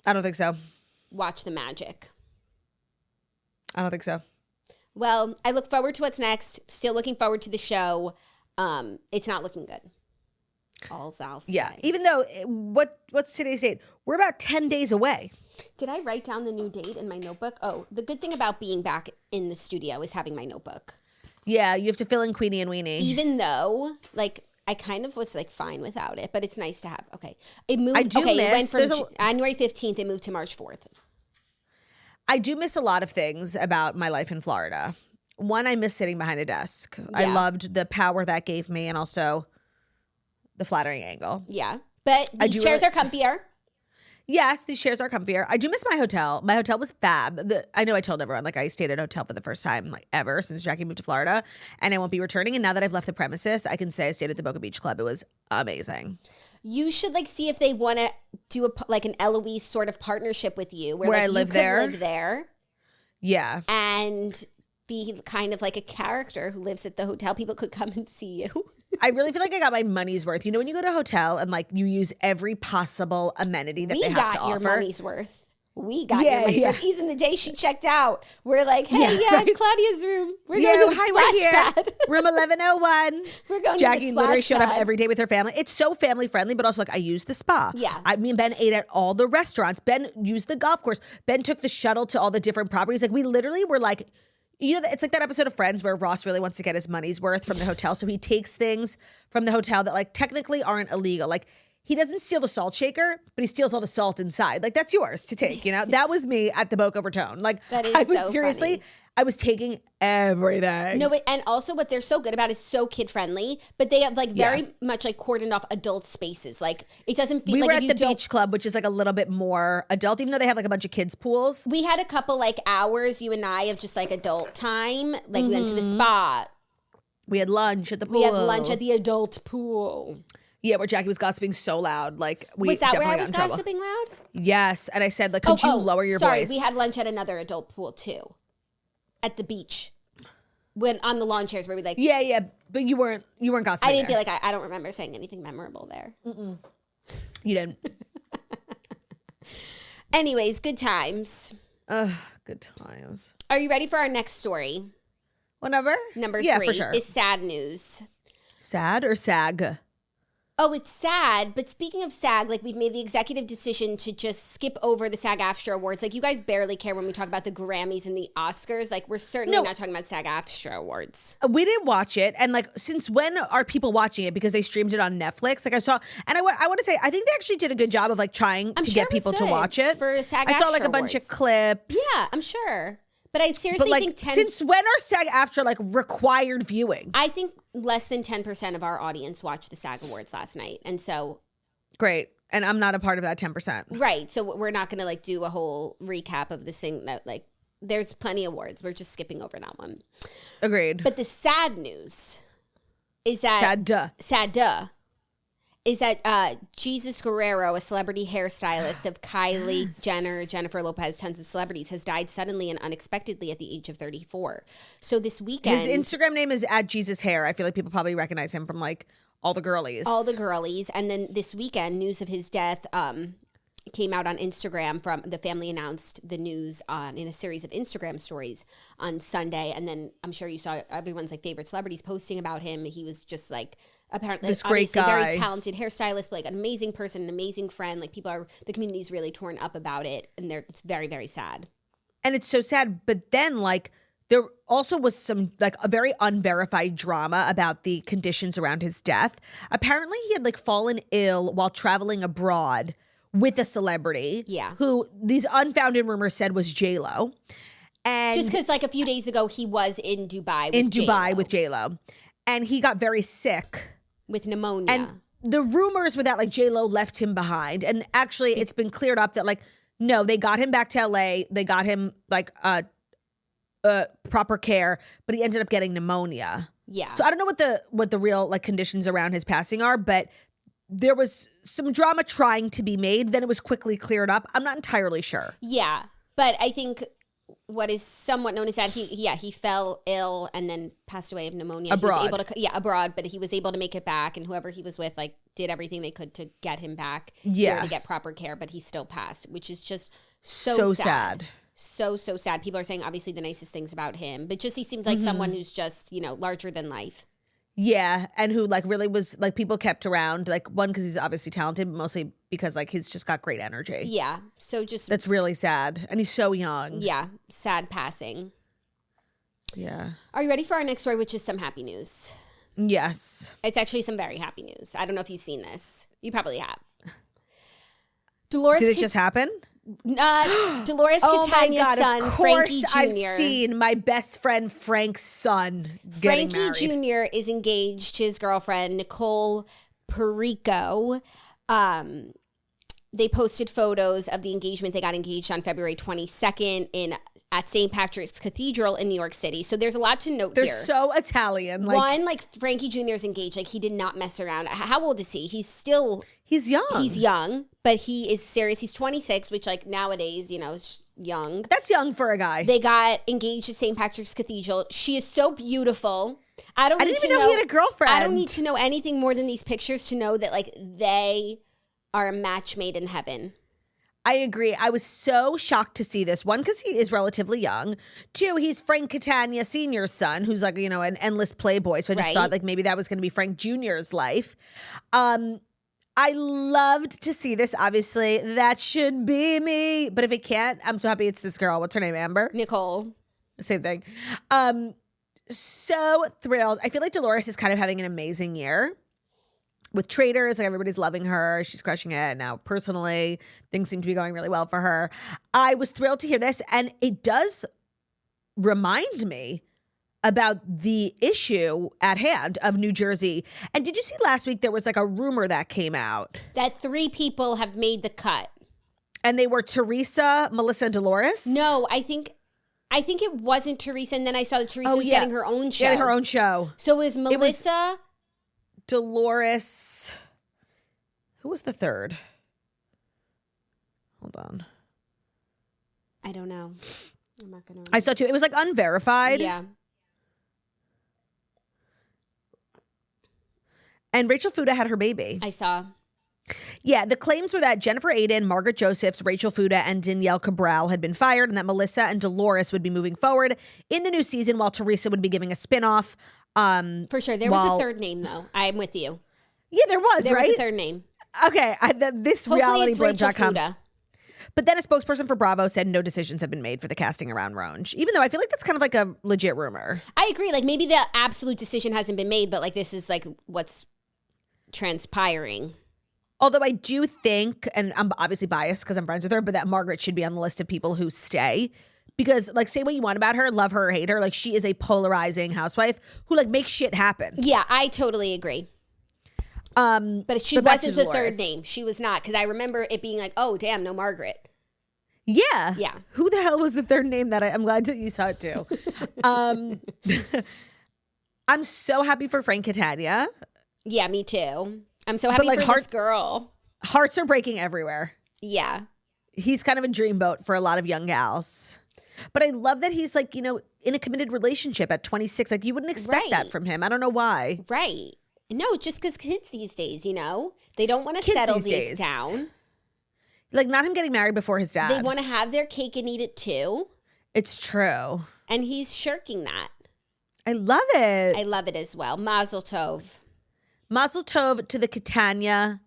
I don't think so. Watch the magic. I don't think so. Well, I look forward to what's next. Still looking forward to the show. It's not looking good. I'll say. Yeah. Even though, what's today's date? We're about 10 days away. Did I write down the new date in my notebook? Oh, the good thing about being back in the studio is having my notebook. Yeah, you have to fill in Queenie and Weenie. Even though, like, I kind of was, like, fine without it, but it's nice to have. Okay. It moved. I do miss, it went from January 15th, it moved to March 4th. I do miss a lot of things about my life in Florida. One, I miss sitting behind a desk. Yeah. I loved the power that gave me and also the flattering angle. Yeah. But these chairs are comfier. Yes, these chairs are comfier. I do miss my hotel. My hotel was fab. I know I told everyone, like, I stayed at a hotel for the first time, like, ever since Jackie moved to Florida, and I won't be returning. And now that I've left the premises, I can say I stayed at the Boca Beach Club. It was amazing. You should, like, see if they want to do an Eloise sort of partnership with you, where like, I live live there. Yeah. And be kind of like a character who lives at the hotel. People could come and see you. I really feel like I got my money's worth. You know, when you go to a hotel and, like, you use every possible amenity that they have to offer. We got your money's worth. We got your money's worth. Even the day she checked out, we're like, hey, right. Claudia's room. We're going to the splash pad. Room 1101. We're going Jackie to the literally splash showed up every day with her family. It's so family friendly, but also, like, I used the spa. Yeah. Me and Ben ate at all the restaurants. Ben used the golf course. Ben took the shuttle to all the different properties. Like, we literally were like, you know, it's like that episode of Friends where Ross really wants to get his money's worth from the hotel. So he takes things from the hotel that, like, technically aren't illegal. Like, he doesn't steal the salt shaker, but he steals all the salt inside. Like, that's yours to take, you know? That was me at the Boca Raton. Like, that is I was so seriously, funny. I was taking everything. No, and also what they're so good about is so kid friendly, but they have, like, very much, like, cordoned off adult spaces. Like, it doesn't feel we like were at the beach club, which is, like, a little bit more adult, even though they have, like, a bunch of kids pools. We had a couple, like, hours, you and I, of just, like, adult time. Like, we went to the spa. We had lunch at the pool. We had lunch at the adult pool. Yeah, where Jackie was gossiping so loud. Like, we was that definitely where I got was in trouble. Gossiping loud? Yes, and I said, like, could you lower your voice? Sorry, we had lunch at another adult pool too, at the beach, when on the lawn chairs where we like. Yeah, but you weren't gossiping. I didn't there. feel like I don't remember saying anything memorable there. Mm-mm. You didn't. Anyways, good times. Good times. Are you ready for our next story? Whenever. Number 3 for sure. is sad news. Sad or sag? Oh, it's sad. But speaking of SAG, like, we've made the executive decision to just skip over the SAG-AFTRA Awards. Like, you guys barely care when we talk about the Grammys and the Oscars. Like, we're certainly not talking about SAG-AFTRA Awards. We didn't watch it. And, like, since when are people watching it? Because they streamed it on Netflix. Like, I saw, and I want to say, I think they actually did a good job of, like, trying to get people to watch it. For SAG-AFTRA I saw, like, a bunch of clips. Yeah, I'm sure. But I seriously think since when are SAG-AFTRA, like, required viewing? I think less than 10% of our audience watched the SAG Awards last night. And so. Great. And I'm not a part of that 10%. Right. So we're not going to, like, do a whole recap of this thing that, like, there's plenty of awards. We're just skipping over that one. Agreed. But the sad news is that. Sad is that Jesus Guerrero, a celebrity hairstylist of Kylie Jenner, Jennifer Lopez, tons of celebrities, has died suddenly and unexpectedly at the age of 34. So this weekend... His Instagram name is @JesusHair. I feel like people probably recognize him from, like, all the girlies. All the girlies. And then this weekend, news of his death came out on Instagram. From the family announced the news in a series of Instagram stories on Sunday. And then I'm sure you saw everyone's, like, favorite celebrities posting about him. He was just, like... Apparently, this great guy, very talented hairstylist, but, like, an amazing person, an amazing friend. Like, the community's really torn up about it, and it's very, very sad. And it's so sad. But then, like, there also was some, like, a very unverified drama about the conditions around his death. Apparently, he had, like, fallen ill while traveling abroad with a celebrity. Yeah. Who these unfounded rumors said was J-Lo. And just because, like, a few days ago, he was in Dubai with J-Lo. And he got very sick. With pneumonia. And the rumors were that, like, J-Lo left him behind. And actually, it's been cleared up that, like, no, they got him back to LA. They got him, like, proper care. But he ended up getting pneumonia. Yeah. So I don't know what the real like conditions around his passing are, but there was some drama trying to be made. Then it was quickly cleared up. I'm not entirely sure. Yeah. But I think what is somewhat known is that he fell ill and then passed away of pneumonia. Abroad. He was able to, abroad, but he was able to make it back, and whoever he was with like did everything they could to get him back here to get proper care, but he still passed, which is just so sad. So sad. People are saying obviously the nicest things about him, but just he seems like someone who's just, larger than life. Yeah, and who like really was like people kept around, like one because he's obviously talented, but mostly because like he's just got great energy. Yeah, so just that's really sad, and he's so young. Yeah, sad passing. Yeah. Are you ready for our next story, which is some happy news? Yes. It's actually some very happy news. I don't know if you've seen this. You probably have. Dolores Did it just happen? Dolores Catania's son, Frankie Jr. I've seen my best friend Frank's son getting married. Frankie Jr. is engaged to his girlfriend, Nicole Perricho. They posted photos of the engagement. They got engaged on February 22nd at St. Patrick's Cathedral in New York City. So there's a lot to note here. They're so Italian. One, Frankie Jr. is engaged. Like, he did not mess around. How old is he? He's young. He's young, but he is serious. He's 26, which like nowadays, is young. That's young for a guy. They got engaged at St. Patrick's Cathedral. She is so beautiful. I didn't even know he had a girlfriend. I don't need to know anything more than these pictures to know that like they are a match made in heaven. I agree. I was so shocked to see this. One, because he is relatively young. Two, he's Frank Catania Sr.'s son, who's like, an endless playboy. So I just thought like maybe that was going to be Frank Jr.'s life. I loved to see this, obviously. That should be me. But if it can't, I'm so happy it's this girl. What's her name, Amber? Nicole. Same thing. So thrilled. I feel like Dolores is kind of having an amazing year. With Traders, like everybody's loving her. She's crushing it. Now, personally, things seem to be going really well for her. I was thrilled to hear this, and it does remind me about the issue at hand of New Jersey. And did you see last week there was like a rumor that came out? That 3 people have made the cut. And they were Teresa, Melissa, and Dolores? No, I think it wasn't Teresa, and then I saw that Teresa was getting her own show. Getting her own show. So it was Melissa... Dolores. Who was the third? Hold on. I don't know. I'm not gonna. I saw 2. It was like unverified. Yeah. And Rachel Fuda had her baby. I saw. Yeah, the claims were that Jennifer Aiden, Margaret Josephs, Rachel Fuda, and Danielle Cabral had been fired, and that Melissa and Dolores would be moving forward in the new season, while Teresa would be giving a spinoff. For sure. There was a third name, though. I'm with you. Yeah, there was, right? There was a third name. Okay. This Hopefully it's Rachel Fuda. But then a spokesperson for Bravo said no decisions have been made for the casting around Ronge, even though I feel like that's kind of like a legit rumor. I agree. Like, maybe the absolute decision hasn't been made, but like this is like what's transpiring. Although I do think, and I'm obviously biased because I'm friends with her, but that Margaret should be on the list of people who stay. Because, like, say what you want about her, love her or hate her, like, she is a polarizing housewife who, like, makes shit happen. Yeah, I totally agree. But she wasn't the third name. She was not. Because I remember it being like, oh, damn, no Margaret. Yeah. Yeah. Who the hell was the third name that I'm glad that you saw it too. I'm so happy for Frank Catania. Yeah, me too. I'm so happy for this girl. Hearts are breaking everywhere. Yeah. He's kind of a dreamboat for a lot of young gals. But I love that he's like, in a committed relationship at 26. Like, you wouldn't expect that from him. I don't know why. Right. No, just because kids these days, they don't want to settle these down. Like, not him getting married before his dad. They want to have their cake and eat it too. It's true. And he's shirking that. I love it. I love it as well. Mazel tov. Mazel tov to the Catania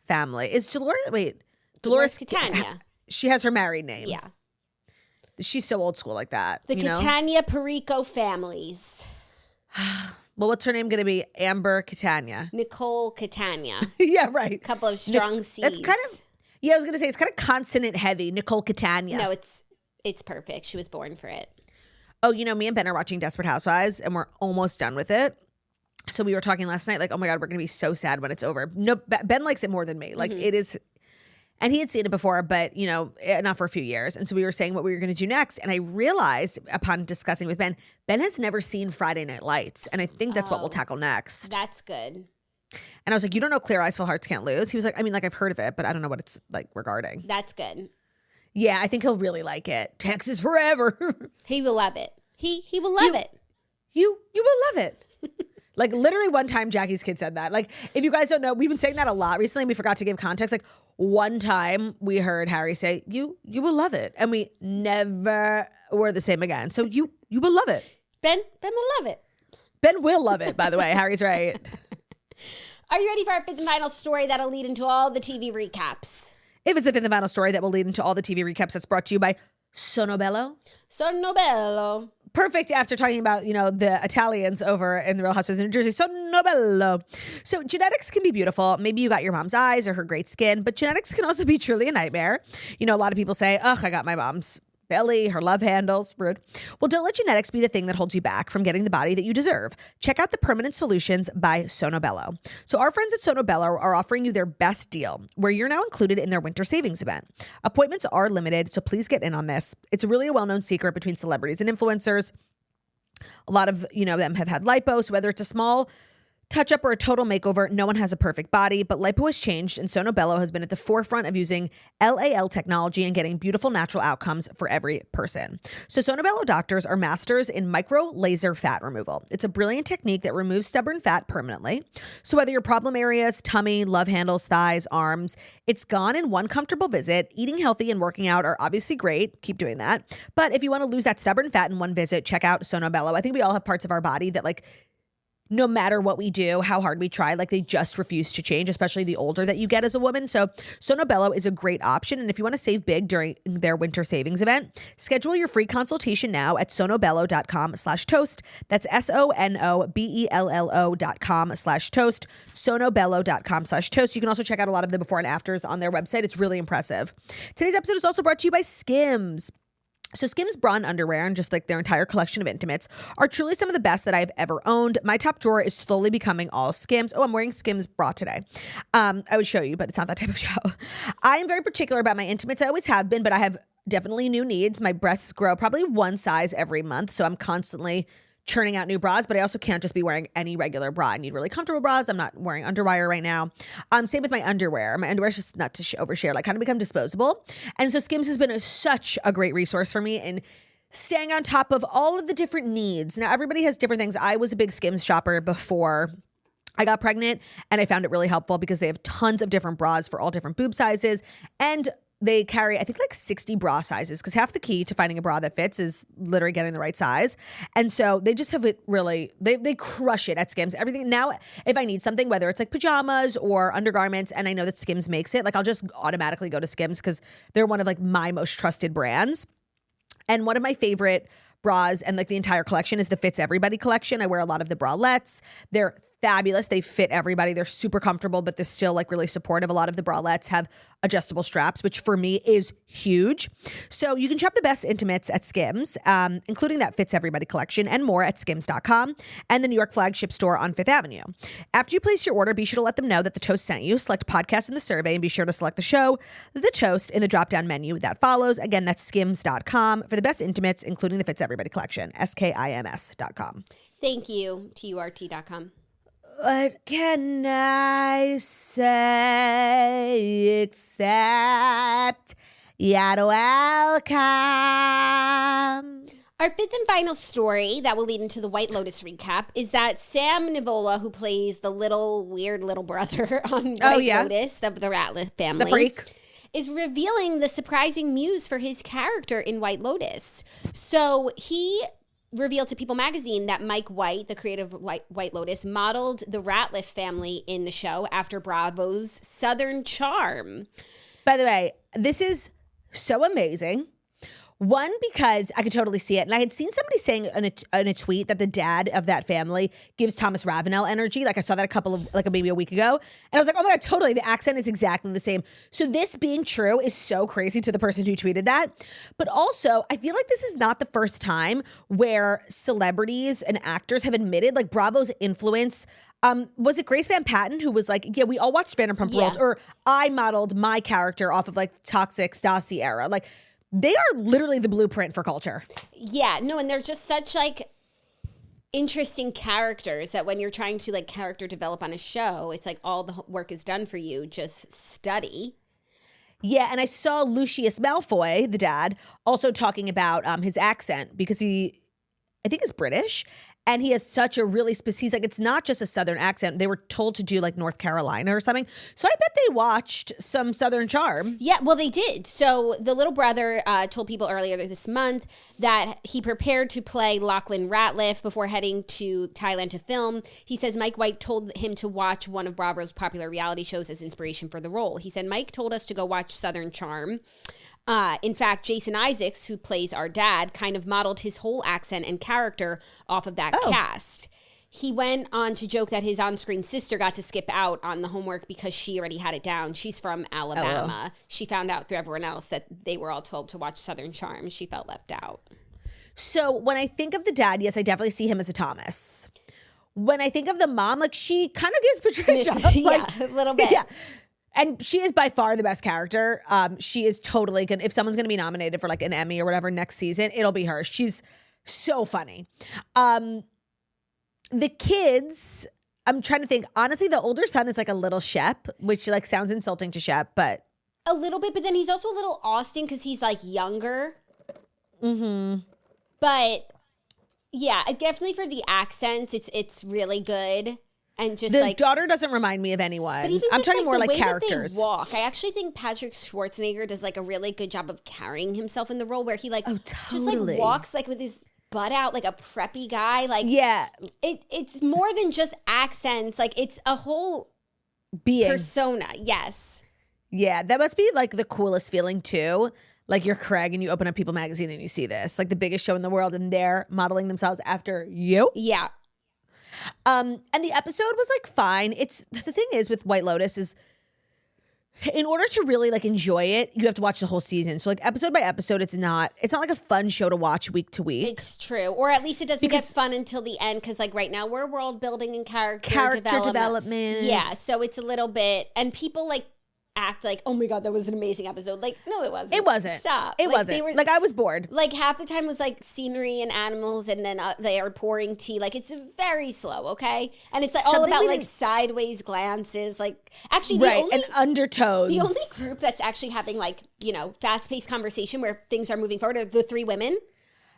family. Is Dolores Catania. She has her married name. Yeah. She's so old school like that. The Catania Perricho families. Well, what's her name going to be? Amber Catania. Nicole Catania. Yeah, right. Couple of strong C's. That's kind of, I was going to say, it's kind of consonant heavy. Nicole Catania. No, it's perfect. She was born for it. Oh, me and Ben are watching Desperate Housewives, and we're almost done with it. So we were talking last night, like, oh my God, we're going to be so sad when it's over. No, Ben likes it more than me. Like, it is. And he had seen it before, but, not for a few years. And so we were saying what we were going to do next. And I realized upon discussing with Ben has never seen Friday Night Lights. And I think that's what we'll tackle next. That's good. And I was like, you don't know Clear Eyes Full Hearts Can't Lose? He was like, I mean, like, I've heard of it, but I don't know what it's like regarding. That's good. Yeah, I think he'll really like it. Texas forever. He will love it. He will love it. You will love it. Like, literally one time Jackie's kid said that. Like, if you guys don't know, we've been saying that a lot recently. We forgot to give context. Like, one time we heard Harry say, you will love it. And we never were the same again. So you will love it. Ben will love it. Ben will love it, by the way. Harry's right. Are you ready for our fifth and final story that'll lead into all the TV recaps? If it's the fifth and final story that will lead into all the TV recaps, that's brought to you by Sonobello. Sonobello. Perfect after talking about, the Italians over in the Real Housewives of New Jersey. Sonobello. So genetics can be beautiful. Maybe you got your mom's eyes or her great skin, but genetics can also be truly a nightmare. A lot of people say, ugh, I got my mom's belly, her love handles, rude. Well, don't let genetics be the thing that holds you back from getting the body that you deserve. Check out the Permanent Solutions by Sonobello. So our friends at Sonobello are offering you their best deal, where you're now included in their winter savings event. Appointments are limited, so please get in on this. It's really a well-known secret between celebrities and influencers. A lot of, them have had lipo, so whether it's a small touch-up or a total makeover, no one has a perfect body, but lipo has changed, and Sonobello has been at the forefront of using LAL technology and getting beautiful natural outcomes for every person. So Sonobello doctors are masters in micro laser fat removal. It's a brilliant technique that removes stubborn fat permanently. So whether your problem areas, tummy, love handles, thighs, arms, it's gone in one comfortable visit. Eating healthy and working out are obviously great. Keep doing that. But if you want to lose that stubborn fat in one visit, check out Sonobello. I think we all have parts of our body that, like, no matter what we do, how hard we try, like, they just refuse to change, especially the older that you get as a woman. So Sonobello is a great option. And if you want to save big during their winter savings event, schedule your free consultation now at sonobello.com/toast. That's SONOBELLO.com/toast. Sonobello.com/toast. You can also check out a lot of the before and afters on their website. It's really impressive. Today's episode is also brought to you by Skims. So Skims bra and underwear, and just like their entire collection of intimates, are truly some of the best that I've ever owned. My top drawer is slowly becoming all Skims. Oh, I'm wearing Skims bra today. I would show you, but it's not that type of show. I am very particular about my intimates. I always have been, but I have definitely new needs. My breasts grow probably one size every month, so I'm constantly churning out new bras, but I also can't just be wearing any regular bra. I need really comfortable bras. I'm not wearing underwire right now. Same with my underwear. My underwear is just not to overshare, like kind of become disposable. And so Skims has been such a great resource for me in staying on top of all of the different needs. Now, everybody has different things. I was a big Skims shopper before I got pregnant, and I found it really helpful because they have tons of different bras for all different boob sizes, and they carry, I think, like 60 bra sizes, because half the key to finding a bra that fits is literally getting the right size. And so they just have it really, they crush it at Skims. Everything now, if I need something, whether it's like pajamas or undergarments, and I know that Skims makes it, like, I'll just automatically go to Skims because they're one of like my most trusted brands. And one of my favorite bras and like the entire collection is the Fits Everybody collection. I wear a lot of the bralettes. They're fabulous. They fit everybody. They're super comfortable, but they're still like really supportive. A lot of the bralettes have adjustable straps, which for me is huge. So you can shop the best intimates at Skims, including that Fits Everybody collection and more at skims.com and the New York flagship store on Fifth Avenue. After you place your order, be sure to let them know that The Toast sent you. Select podcast in the survey and be sure to select the show, The Toast, in the drop-down menu that follows. Again, that's skims.com for the best intimates, including the Fits Everybody collection, skims.com. Thank you, TURT.com. What can I say except you're welcome? Our fifth and final story that will lead into the White Lotus recap is that Sam Nivola, who plays the weird little brother on White Lotus, the Ratliff family, the freak, is revealing the surprising muse for his character in White Lotus. So he revealed to People magazine that Mike White, the creator of White Lotus, modeled the Ratliff family in the show after Bravo's Southern Charm. By the way, this is so amazing. One, because I could totally see it. And I had seen somebody saying in a tweet that the dad of that family gives Thomas Ravenel energy. Like I saw that maybe a week ago. And I was like, oh my God, totally. The accent is exactly the same. So this being true is so crazy to the person who tweeted that. But also, I feel like this is not the first time where celebrities and actors have admitted like Bravo's influence. Was it Grace Van Patten who was like, yeah, we all watched Vanderpump Rules, or I modeled my character off of like Toxic Stassi era. Like, they are literally the blueprint for culture. Yeah, no, and they're just such like interesting characters that when you're trying to like character develop on a show, it's like all the work is done for you. Just study. Yeah, and I saw Lucius Malfoy, the dad, also talking about his accent because I think is British. And he has such a really he's like, it's not just a Southern accent. They were told to do like North Carolina or something. So I bet they watched some Southern Charm. Yeah, well, they did. So the little brother told people earlier this month that he prepared to play Lachlan Ratliff before heading to Thailand to film. He says Mike White told him to watch one of Bravo's popular reality shows as inspiration for the role. He said, Mike told us to go watch Southern Charm. In fact, Jason Isaacs, who plays our dad, kind of modeled his whole accent and character off of that cast. He went on to joke that his on-screen sister got to skip out on the homework because she already had it down. She's from Alabama. She found out through everyone else that they were all told to watch Southern Charm. She felt left out. So when I think of the dad, yes, I definitely see him as a Thomas. When I think of the mom, like she kind of gives Patricia. Yeah, a little bit. Yeah. And she is by far the best character. She is totally good. If someone's going to be nominated for like an Emmy or whatever next season, it'll be her. She's so funny. The kids, I'm trying to think. Honestly, the older son is like a little Shep, which like sounds insulting to Shep, but a little bit. But then he's also a little Austin because he's like younger. Mm-hmm. But yeah, definitely for the accents, it's really good. And just the like daughter doesn't remind me of anyone. But even I'm just, talking more the like way characters. That they walk. I actually think Patrick Schwarzenegger does like a really good job of carrying himself in the role, where he like just like walks like with his butt out like a preppy guy. Like it's more than just accents. Like it's a whole being persona. Yes. Yeah, that must be like the coolest feeling too. Like you're Craig and you open up People magazine and you see this, like the biggest show in the world, and they're modeling themselves after you. Yeah. And the episode was like fine. It's the thing is with White Lotus is in order to really like enjoy it, you have to watch the whole season. So like episode by episode, it's not like a fun show to watch week to week. It's true. Or at least it doesn't get fun until the end, because like right now we're world building and character development. Yeah. So it's a little bit, and people like act like, oh my God, that was an amazing episode. Like, no, it wasn't. It wasn't. Stop. It wasn't. Like, I was bored. Like, half the time was like scenery and animals, and then they are pouring tea. Like, it's very slow, okay? And it's like all about like sideways glances. Like, actually, and undertones. The only group that's actually having like, fast-paced conversation where things are moving forward are the three women.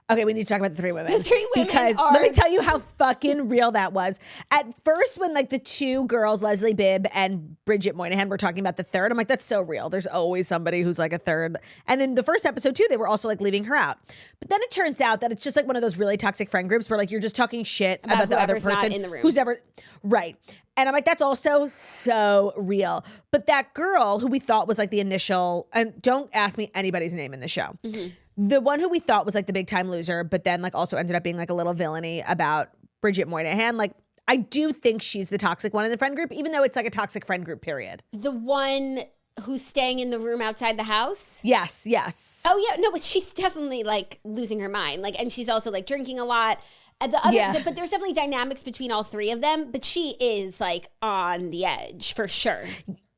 Okay, we need to talk about the three women. The three women because let me tell you how fucking real that was. At first, when like the two girls, Leslie Bibb and Bridget Moynihan, were talking about the third, I'm like, that's so real. There's always somebody who's like a third. And in the first episode too, they were also like leaving her out. But then it turns out that it's just like one of those really toxic friend groups where like you're just talking shit about the other person not in the room. who's ever right. And I'm like, that's also so real. But that girl who we thought was like the initial, and don't ask me anybody's name in the show. Mm-hmm. The one who we thought was like the big time loser, but then like also ended up being like a little villainy about Bridget Moynihan. Like, I do think she's the toxic one in the friend group, even though it's like a toxic friend group, period. The one who's staying in the room outside the house? Yes, yes. Oh, yeah. No, but she's definitely like losing her mind. Like, and she's also like drinking a lot. And but there's definitely dynamics between all three of them, but she is like on the edge for sure.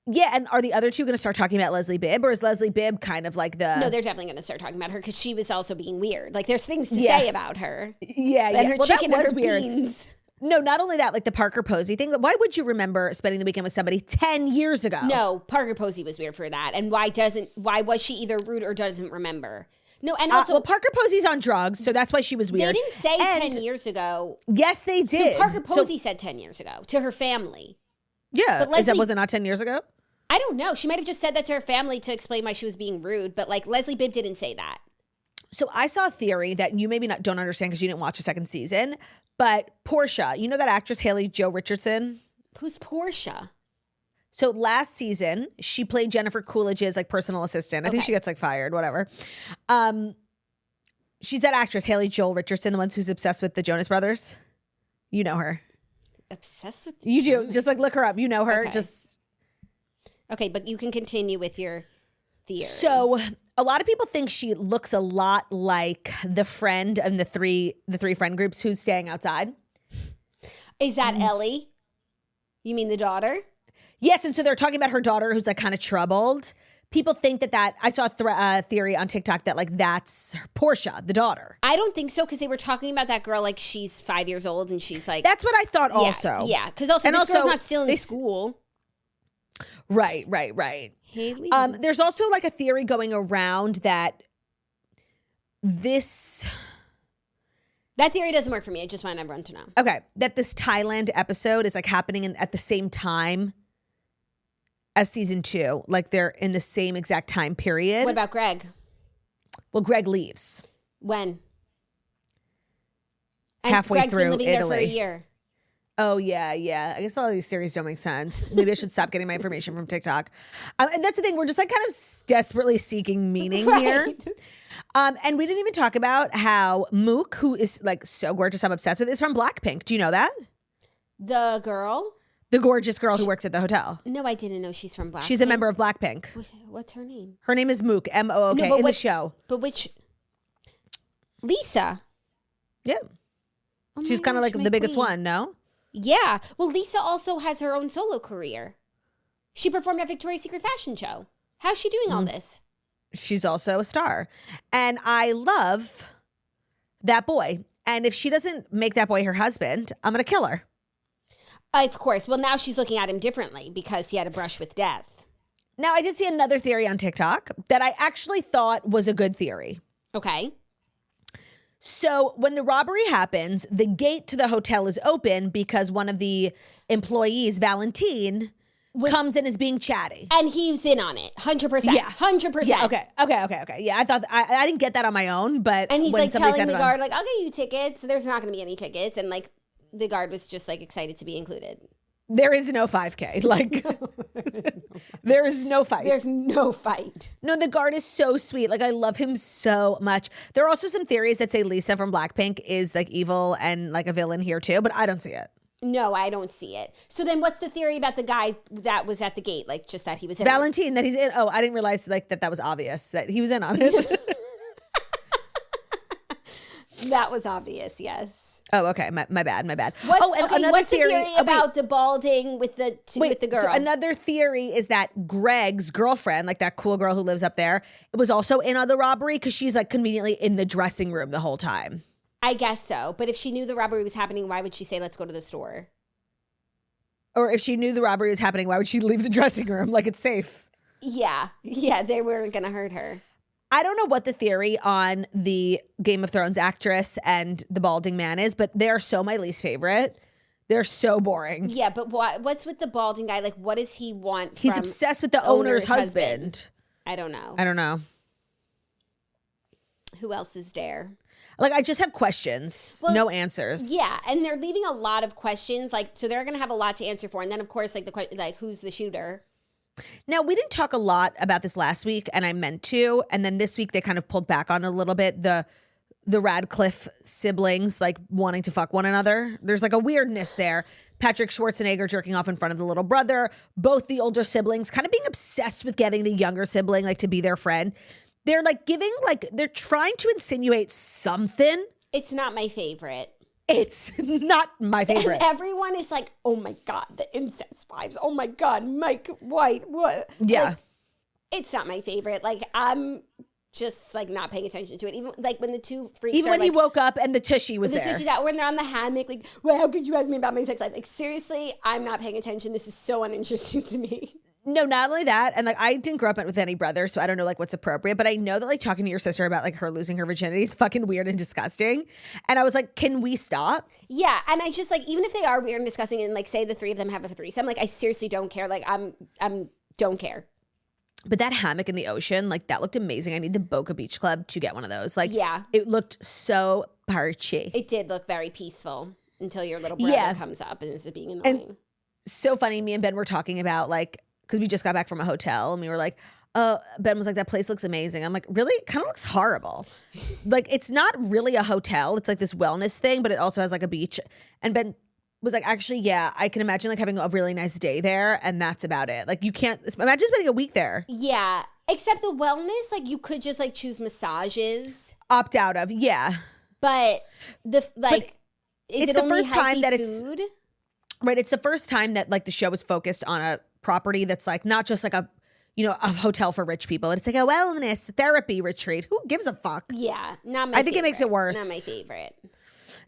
Yeah, and are the other two going to start talking about Leslie Bibb, or is Leslie Bibb kind of like the... No, they're definitely going to start talking about her because she was also being weird. Like, there's things to say about her. Yeah, and her chicken that was and her weird. beans. No, not only that, like the Parker Posey thing. Why would you remember spending the weekend with somebody 10 years ago? No, Parker Posey was weird for that. And why was she either rude or doesn't remember? No, and also... well, Parker Posey's on drugs, so that's why she was weird. They didn't say 10 years ago. Yes, they did. No, Parker Posey said 10 years ago to her family. Yeah. Was it not 10 years ago? I don't know. She might have just said that to her family to explain why she was being rude, but like Leslie Bibb didn't say that. So I saw a theory that you maybe don't understand because you didn't watch the second season, but Portia, you know that actress Haley Joe Richardson? Who's Portia? So last season, she played Jennifer Coolidge's like personal assistant. I think she gets like fired, whatever. She's that actress, Haley Joel Richardson, the one who's obsessed with the Jonas Brothers. You know her. Obsessed with You do. Just like look her up. You know her. Okay. Okay, but you can continue with your theory. So a lot of people think she looks a lot like the friend and the three friend groups who's staying outside. Is that Ellie? You mean the daughter? Yes, and so they're talking about her daughter who's like kind of troubled. People think that I saw a theory on TikTok that like that's Portia, the daughter. I don't think so because they were talking about that girl like she's 5 years old and she's like. That's what I thought also. Yeah, because also this girl's not still in school. Right. Haley. There's also like a theory going around that that theory doesn't work for me. I just want everyone to know. Okay, that this Thailand episode is like happening at the same time as season 2. Like they're in the same exact time period. What about Greg? Well, Greg leaves. When? Halfway Greg's through been living Italy. there for a year. Oh, yeah. I guess all these theories don't make sense. Maybe I should stop getting my information from TikTok. And that's the thing. We're just like kind of desperately seeking meaning here. And we didn't even talk about how Mook, who is like so gorgeous, I'm obsessed with, is from Blackpink. Do you know that? The girl? The gorgeous girl who works at the hotel. No, I didn't know she's from Blackpink. She's a member of Blackpink. What's her name? Her name is Mook, M-O-O-K, No, in the show. But which? Lisa. Yeah. Oh She's kind of like the biggest one, no? Yeah. Well, Lisa also has her own solo career. She performed at Victoria's Secret fashion show. How's she doing all this? She's also a star. And I love that boy. And if she doesn't make that boy her husband, I'm going to kill her. Of course. Well, now she's looking at him differently because he had a brush with death. Now, I did see another theory on TikTok that I actually thought was a good theory. Okay. So when the robbery happens, the gate to the hotel is open because one of the employees, Valentine, comes in as being chatty. And he's in on it. 100%. Yeah. 100%. Yeah, okay. Yeah, I thought, I didn't get that on my own, but And he's when like somebody telling said the it guard, like, I'll get you tickets. So there's not going to be any tickets. And like the guard was just like excited to be included. There is no 5K. Like, there is no fight. There's no fight. No, the guard is so sweet. Like, I love him so much. There are also some theories that say Lisa from Blackpink is like evil and like a villain here too, but I don't see it. No, I don't see it. So then what's the theory about the guy that was at the gate? Like just that he was in Valentine, that he's in. Oh, I didn't realize like that was obvious that he was in on it. That was obvious, yes. Oh, okay. My bad. What's the theory about the balding with the girl? So another theory is that Greg's girlfriend, like that cool girl who lives up there, was also in on the robbery because she's like conveniently in the dressing room the whole time. I guess so. But if she knew the robbery was happening, why would she say, let's go to the store? Or if she knew the robbery was happening, why would she leave the dressing room? Like it's safe. Yeah, they weren't going to hurt her. I don't know what the theory on the Game of Thrones actress and the balding man is, but they're so my least favorite. They're so boring. Yeah, but what's with the balding guy? Like, what does he want He's from obsessed with the owner's husband. I don't know. Who else is there? Like, I just have questions, no answers. Yeah, and they're leaving a lot of questions. Like, so they're going to have a lot to answer for. And then, of course, like who's the shooter? Now, we didn't talk a lot about this last week, and I meant to. And then this week, they kind of pulled back on it a little bit. The Radcliffe siblings, like, wanting to fuck one another. There's, like, a weirdness there. Patrick Schwarzenegger jerking off in front of the little brother. Both the older siblings kind of being obsessed with getting the younger sibling, like, to be their friend. They're, like, they're trying to insinuate something. It's not my favorite. It's not my favorite. And everyone is like, oh my God, the incest vibes. Oh my God, Mike White. What? Yeah. Like, it's not my favorite. Like, I'm just like not paying attention to it. Even like when the two freaks Even when he woke up and the tushy was there. The tushy's out, when they're on the hammock, like, well, how could you ask me about my sex life? Like, seriously, I'm not paying attention. This is so uninteresting to me. No, not only that, and like I didn't grow up with any brothers, so I don't know like what's appropriate, but I know that like talking to your sister about like her losing her virginity is fucking weird and disgusting. And I was like, can we stop? Yeah, and I just like, even if they are weird and disgusting and like say the three of them have a threesome, like I seriously don't care. Like I'm don't care. But that hammock in the ocean, like that looked amazing. I need the Boca Beach Club to get one of those. Like, yeah, it looked so parchy. It did look very peaceful until your little brother comes up and is being annoying. And so funny, me and Ben were talking about like, because we just got back from a hotel and we were like, Ben was like, that place looks amazing. I'm like, really? It kind of looks horrible. Like, it's not really a hotel. It's like this wellness thing, but it also has like a beach. And Ben was like, actually, yeah, I can imagine like having a really nice day there, and that's about it. Like, you can't imagine spending a week there. Yeah, except the wellness, like you could just like choose massages. Opt out of, yeah. But is it's it the only first time that food? Right, it's the first time that like the show is focused on a property that's like not just like a hotel for rich people. It's like a wellness therapy retreat. Who gives a fuck? Yeah, not my favorite. I think it makes it worse. Not my favorite.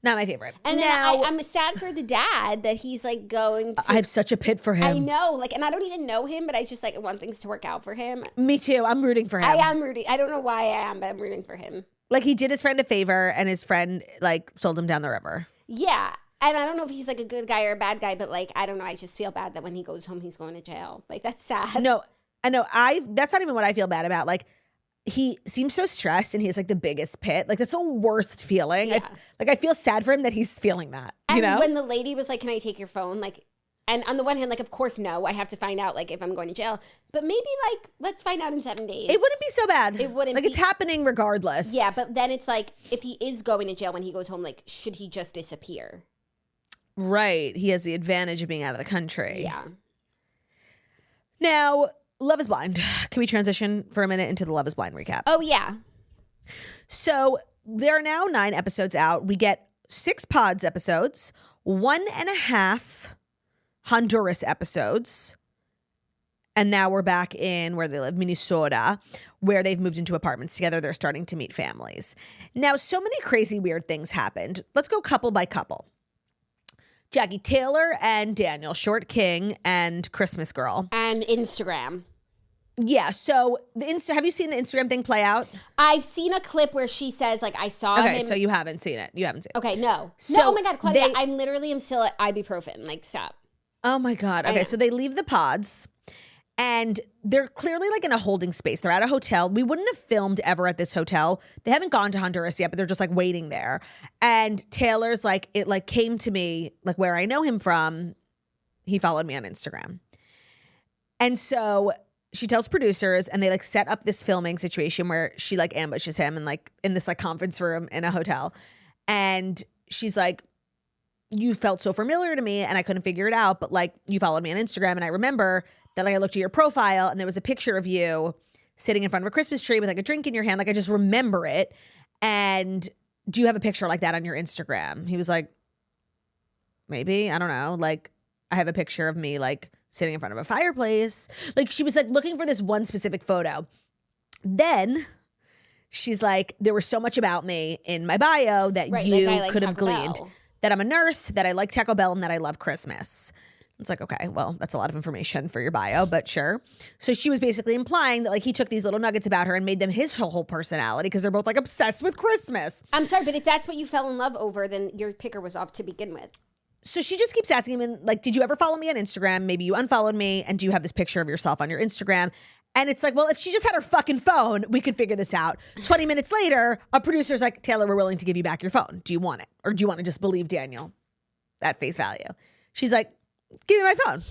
Not my favorite. And now, then I'm sad for the dad that he's like going to. I have such a pit for him. I know, like, and I don't even know him, but I just like want things to work out for him. Me too. I'm rooting for him. I am rooting. I don't know why I am, but I'm rooting for him. Like, he did his friend a favor, and his friend like sold him down the river. Yeah. And I don't know if he's like a good guy or a bad guy, but like, I don't know. I just feel bad that when he goes home, he's going to jail. Like, that's sad. No, I know. That's not even what I feel bad about. Like, he seems so stressed and he has like the biggest pit. Like, that's the worst feeling. Yeah. I feel sad for him that he's feeling that. And you know? when the lady was like, can I take your phone? Like, and on the one hand, like, of course, no, I have to find out like if I'm going to jail. But maybe like, let's find out in 7 days. It wouldn't be so bad. It wouldn't like be. It's happening regardless. Yeah, but then it's like, if he is going to jail when he goes home, like, should he just disappear? Right. He has the advantage of being out of the country. Yeah. Now, Love is Blind. Can we transition for a minute into the Love is Blind recap? Oh, yeah. So there are now 9 episodes out. We get 6 pods episodes, 1.5 Honduras episodes. And now we're back in where they live, Minnesota, where they've moved into apartments together. They're starting to meet families. Now, so many crazy, weird things happened. Let's go couple by couple. Jackie Taylor and Daniel, Short King and Christmas Girl. And Instagram. Yeah, so have you seen the Instagram thing play out? I've seen a clip where she says, like, I saw him. Okay, so you haven't seen it. Okay, no. So no, oh my God, Claudia, I literally am still at ibuprofen. Like, stop. Oh my God. Okay, so they leave the pods and they're clearly like in a holding space. They're at a hotel. We wouldn't have filmed ever at this hotel. They haven't gone to Honduras yet, but they're just like waiting there. And Taylor's like, it like came to me, like where I know him from. He followed me on Instagram. And so she tells producers and they like set up this filming situation where she like ambushes him and like in this like conference room in a hotel. And she's like, you felt so familiar to me and I couldn't figure it out, but like you followed me on Instagram and I remember that like I looked at your profile and there was a picture of you sitting in front of a Christmas tree with like a drink in your hand. Like I just remember it. And do you have a picture like that on your Instagram? He was like, maybe, I don't know. Like I have a picture of me like sitting in front of a fireplace. Like she was like looking for this one specific photo. Then she's like, there was so much about me in my bio that you like could have Taco gleaned. Bell. That I'm a nurse, that I like Taco Bell, and that I love Christmas. It's like, okay, well, that's a lot of information for your bio, but sure. So she was basically implying that like he took these little nuggets about her and made them his whole personality because they're both like obsessed with Christmas. I'm sorry, but if that's what you fell in love over, then your picker was off to begin with. So she just keeps asking him, like, did you ever follow me on Instagram? Maybe you unfollowed me, and do you have this picture of yourself on your Instagram? And it's like, well, if she just had her fucking phone, we could figure this out. 20 minutes later, a producer's like, Taylor, we're willing to give you back your phone. Do you want it? Or do you want to just believe Daniel at face value? She's like, give me my phone.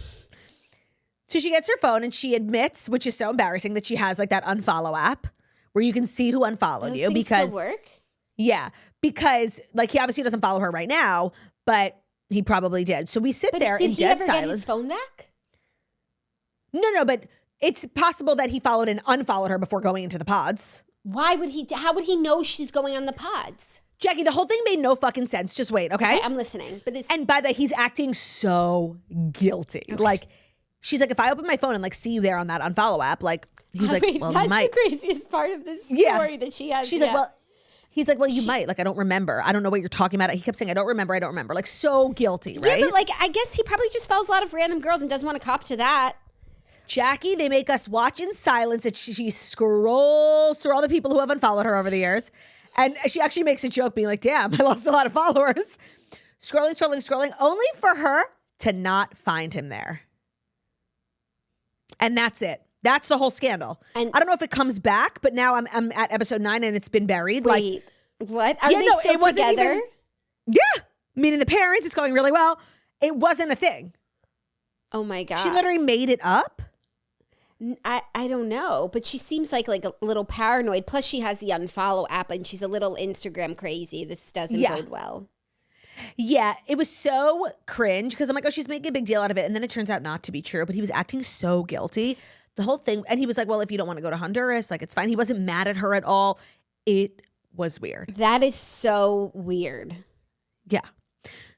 So she gets her phone and she admits, which is so embarrassing, that she has like that unfollow app where you can see who unfollowed Those you. things Because still work? Yeah, because like he obviously doesn't follow her right now, but he probably did. So we sit there in dead silence. Did he ever get his silence. phone back? No, but it's possible that he followed and unfollowed her before going into the pods. Why would he? How would he know she's going on the pods? Jackie, the whole thing made no fucking sense. Just wait, okay? I'm listening. But this, And by the way, he's acting so guilty. Okay. Like, she's like, if I open my phone and like see you there on that unfollow app, like, he's like, well, you that's might. the craziest part of this story Yeah. that she has. She's like, well, he's like, well, you might. Like, I don't remember. I don't know what you're talking about. He kept saying, I don't remember. Like, so guilty, right? Yeah, but like, I guess he probably just follows a lot of random girls and doesn't want to cop to that. Jackie, they make us watch in silence as she scrolls through all the people who have unfollowed her over the years. And she actually makes a joke being like, damn, I lost a lot of followers. Scrolling, only for her to not find him there. And that's it. That's the whole scandal. And I don't know if it comes back, but now I'm at episode 9 and it's been buried. Wait, what? Are they still together? Yeah. Meaning the parents, it's going really well. It wasn't a thing. Oh my God. She literally made it up. I don't know, but she seems like a little paranoid. Plus, she has the unfollow app, and she's a little Instagram crazy. This doesn't bode well. Yeah, it was so cringe because I'm like, oh, she's making a big deal out of it. And then it turns out not to be true. But he was acting so guilty. The whole thing. And he was like, well, if you don't want to go to Honduras, like, it's fine. He wasn't mad at her at all. It was weird. That is so weird. Yeah.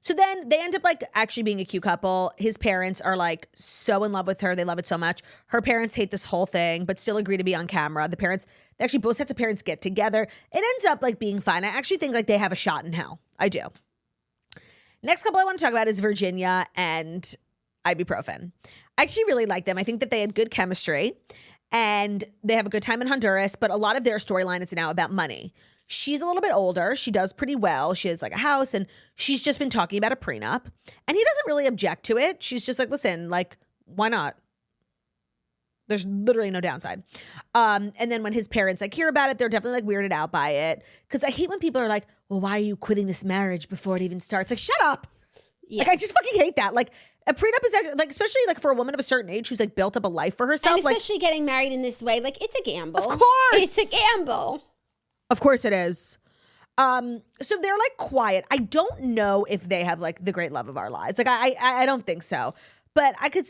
So then they end up like actually being a cute couple. His parents are like so in love with her. They love it so much. Her parents hate this whole thing, but still agree to be on camera. The parents, actually both sets of parents get together. It ends up like being fine. I actually think like they have a shot in hell. I do. Next couple I want to talk about is Virginia and Ibuprofen. I actually really like them. I think that they had good chemistry and they have a good time in Honduras, but a lot of their storyline is now about money. She's a little bit older. She does pretty well. She has like a house and she's just been talking about a prenup and he doesn't really object to it. She's just like, listen, like, why not? There's literally no downside. And then when his parents like hear about it, they're definitely like weirded out by it. Cause I hate when people are like, well, why are you quitting this marriage before it even starts? Like, shut up. Yeah. Like, I just fucking hate that. Like, a prenup is actually, like, especially like for a woman of a certain age who's like built up a life for herself. And especially getting married in this way, like it's a gamble. Of course. It's a gamble. Of course it is. So they're like quiet. I don't know if they have like the great love of our lives. Like I don't think so. But I could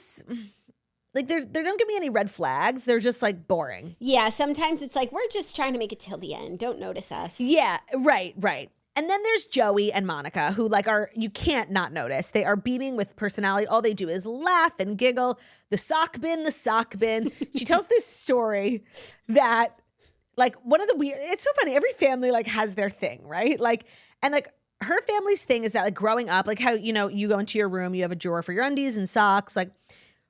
like they don't give me any red flags. They're just like boring. Yeah, sometimes it's like we're just trying to make it till the end. Don't notice us. Yeah, right. And then there's Joey and Monica who like you can't not notice. They are beaming with personality. All they do is laugh and giggle. The sock bin. She tells this story that like one of the weird, it's so funny. Every family like has their thing, right? Like, and like her family's thing is that like growing up, like how, you know, you go into your room, you have a drawer for your undies and socks. Like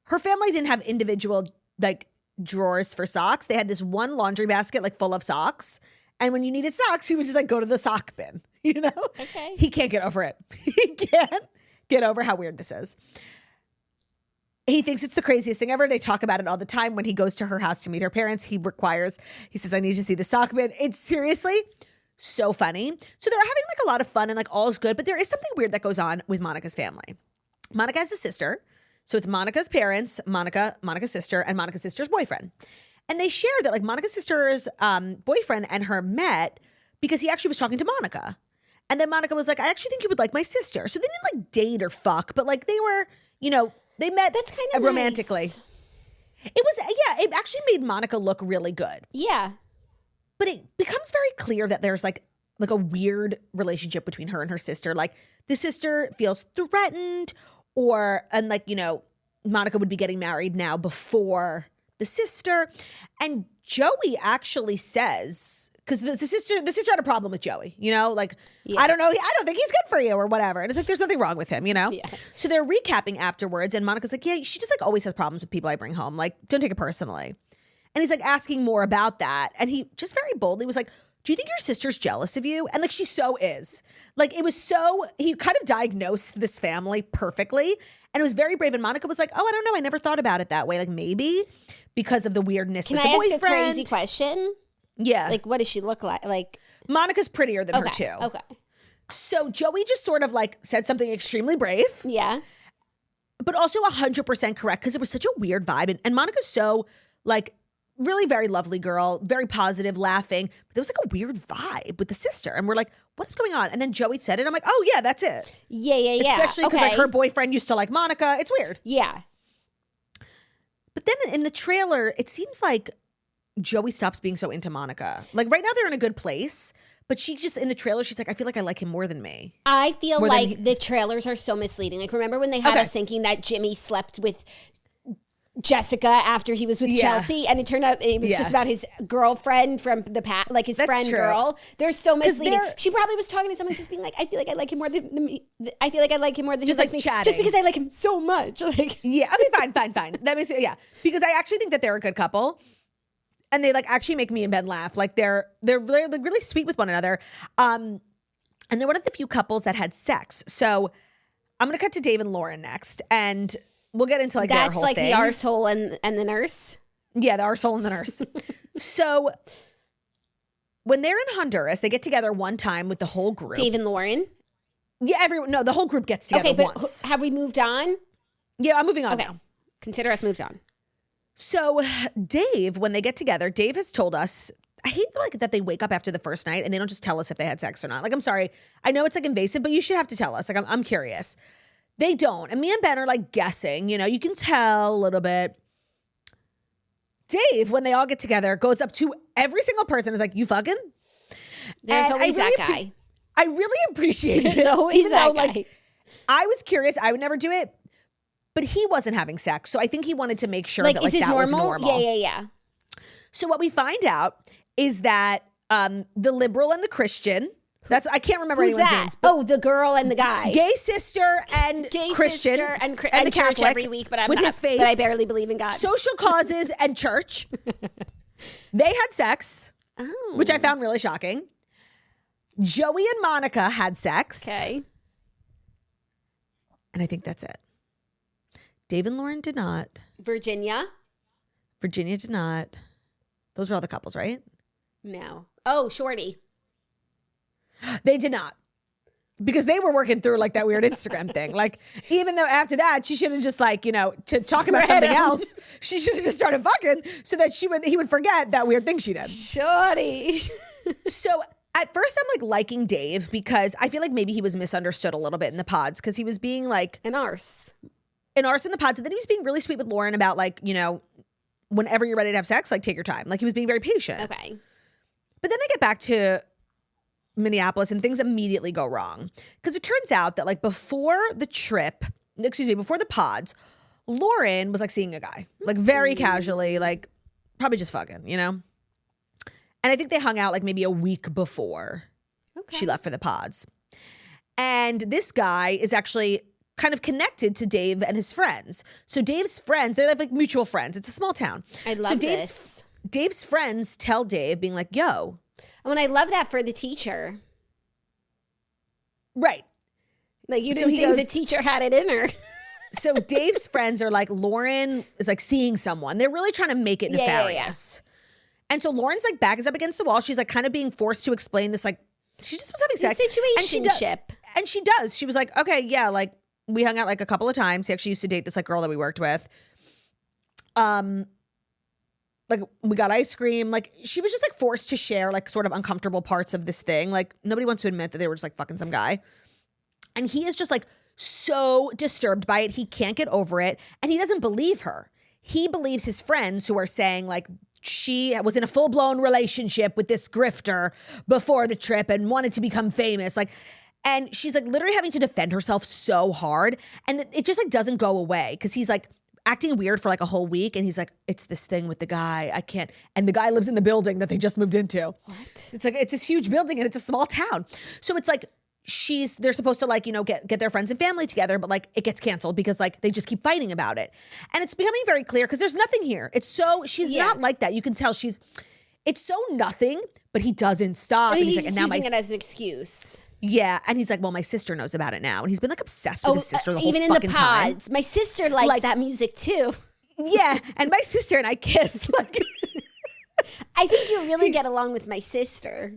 her family didn't have individual like drawers for socks. They had this one laundry basket like full of socks. And when you needed socks, you would just like go to the sock bin, you know? Okay. He can't get over it. He can't get over how weird this is. He thinks it's the craziest thing ever. They talk about it all the time. When he goes to her house to meet her parents, he says, I need to see the sock bin. It's seriously so funny. So they're having like a lot of fun and like all is good. But there is something weird that goes on with Monica's family. Monica has a sister. So it's Monica's parents, Monica's sister, and Monica's sister's boyfriend. And they share that like Monica's sister's boyfriend and her met because he actually was talking to Monica. And then Monica was like, I actually think you would like my sister. So they didn't like date or fuck, but like they were, you know, they met. That's kind of romantically. Nice. It was, yeah, it actually made Monica look really good. Yeah. But it becomes very clear that there's like a weird relationship between her and her sister. Like the sister feels threatened and like, you know, Monica would be getting married now before the sister. And Joey actually says, because the sister had a problem with Joey, you know, like, yeah. I don't think he's good for you or whatever. And it's like, there's nothing wrong with him, you know? Yeah. So they're recapping afterwards and Monica's like, yeah, she just like always has problems with people I bring home. Like, don't take it personally. And he's like asking more about that. And he just very boldly was like, do you think your sister's jealous of you? And like, she so is. Like, he kind of diagnosed this family perfectly. And it was very brave. And Monica was like, oh, I don't know. I never thought about it that way. Like maybe because of the weirdness with the boyfriend. Can I ask a crazy question? Yeah. Like, what does she look like? Like, Monica's prettier than her too. Okay. So Joey just sort of like said something extremely brave. Yeah. But also 100% correct because it was such a weird vibe. And Monica's so like really very lovely girl, very positive, laughing. But there was like a weird vibe with the sister. And we're like, what is going on? And then Joey said it. I'm like, oh yeah, that's it. Yeah. Especially because like her boyfriend used to like Monica. It's weird. Yeah. But then in the trailer, it seems like Joey stops being so into Monica. Like right now they're in a good place, but she just in the trailer, she's like, I feel like I like him more than me. I feel like the trailers are so misleading. Like remember when they had us thinking that Jimmy slept with Jessica after he was with Chelsea, and it turned out it was just about his girlfriend from the past, like his friend girl. They're so misleading. She probably was talking to someone just being like, I feel like I like him more than me. I feel like I like him more than just he likes me. Chatting. Just because I like him so much. Like yeah, I mean, fine. That means because I actually think that they're a good couple. And they like actually make me and Ben laugh. Like they're really, like, really sweet with one another. And they're one of the few couples that had sex. So I'm gonna cut to Dave and Lauren next, and we'll get into like their whole thing. That's like the arsehole and the nurse. Yeah, the arsehole and the nurse. So when they're in Honduras, they get together one time with the whole group. Dave and Lauren. Yeah, the whole group gets together once. Have we moved on? Yeah, I'm moving on now. Consider us moved on. So Dave, when they get together, Dave has told us, I hate like that they wake up after the first night and they don't just tell us if they had sex or not. Like, I'm sorry. I know it's like invasive, but you should have to tell us. Like, I'm curious. They don't. And me and Ben are like guessing, you know, you can tell a little bit. Dave, when they all get together, goes up to every single person and is like, you fucking? There's always that guy. I really appreciate it. There's always that guy. Like, I was curious. I would never do it. But he wasn't having sex. So I think he wanted to make sure that like that was normal. Yeah. So what we find out is that the liberal and the Christian, I can't remember anyone's names. Oh, the girl and the guy. Gay sister and Christian. Sister and the church Catholic every week, but his faith. But I barely believe in God. Social causes and church. They had sex, which I found really shocking. Joey and Monica had sex. Okay. And I think that's it. Dave and Lauren did not. Virginia did not. Those are all the couples, right? No. Oh, Shawty. They did not. Because they were working through like that weird Instagram thing. Like, even though after that, she should have just like, you know, to talk about something else, she should have just started fucking so that he would forget that weird thing she did. Shawty. So at first I'm like liking Dave because I feel like maybe he was misunderstood a little bit in the pods because he was being like An arse in the pods. And then he was being really sweet with Lauren about like, you know, whenever you're ready to have sex, like take your time. Like he was being very patient. Okay. But then they get back to Minneapolis and things immediately go wrong. Because it turns out that like before the pods, Lauren was like seeing a guy, like very casually, like probably just fucking, you know? And I think they hung out like maybe a week before she left for the pods. And this guy is actually kind of connected to Dave and his friends. So Dave's friends, they're like mutual friends. It's a small town. I love this. Dave's friends tell Dave being like, yo. And I love that for the teacher. Right. Like you didn't think the teacher had it in her. So Dave's friends are like, Lauren is like seeing someone. They're really trying to make it nefarious. Yeah. And so Lauren's like back is up against the wall. She's like kind of being forced to explain this. Like she just was having sex. Situationship. And she does. She was like, okay, yeah, like we hung out like a couple of times. He actually used to date this like girl that we worked with. Like we got ice cream. Like she was just like forced to share like sort of uncomfortable parts of this thing. Like nobody wants to admit that they were just like fucking some guy. And he is just like so disturbed by it. He can't get over it. And he doesn't believe her. He believes his friends who are saying like she was in a full-blown relationship with this grifter before the trip and wanted to become famous. Like, and she's like literally having to defend herself so hard. And it just like doesn't go away because he's like acting weird for like a whole week. And he's like, it's this thing with the guy. I can't. And the guy lives in the building that they just moved into. What? It's like, it's this huge building and it's a small town. So it's like, they're supposed to like, you know, get their friends and family together, but like it gets canceled because like they just keep fighting about it. And it's becoming very clear because there's nothing here. It's so, she's not like that. You can tell it's so nothing, but he doesn't stop. And he's like, and now using it as an excuse. Yeah. And he's like, well, my sister knows about it now. And he's been like obsessed with his sister the whole even fucking in the time. pods. My sister likes that music too. Yeah. And my sister and I kiss. Like, I think you really get along with my sister.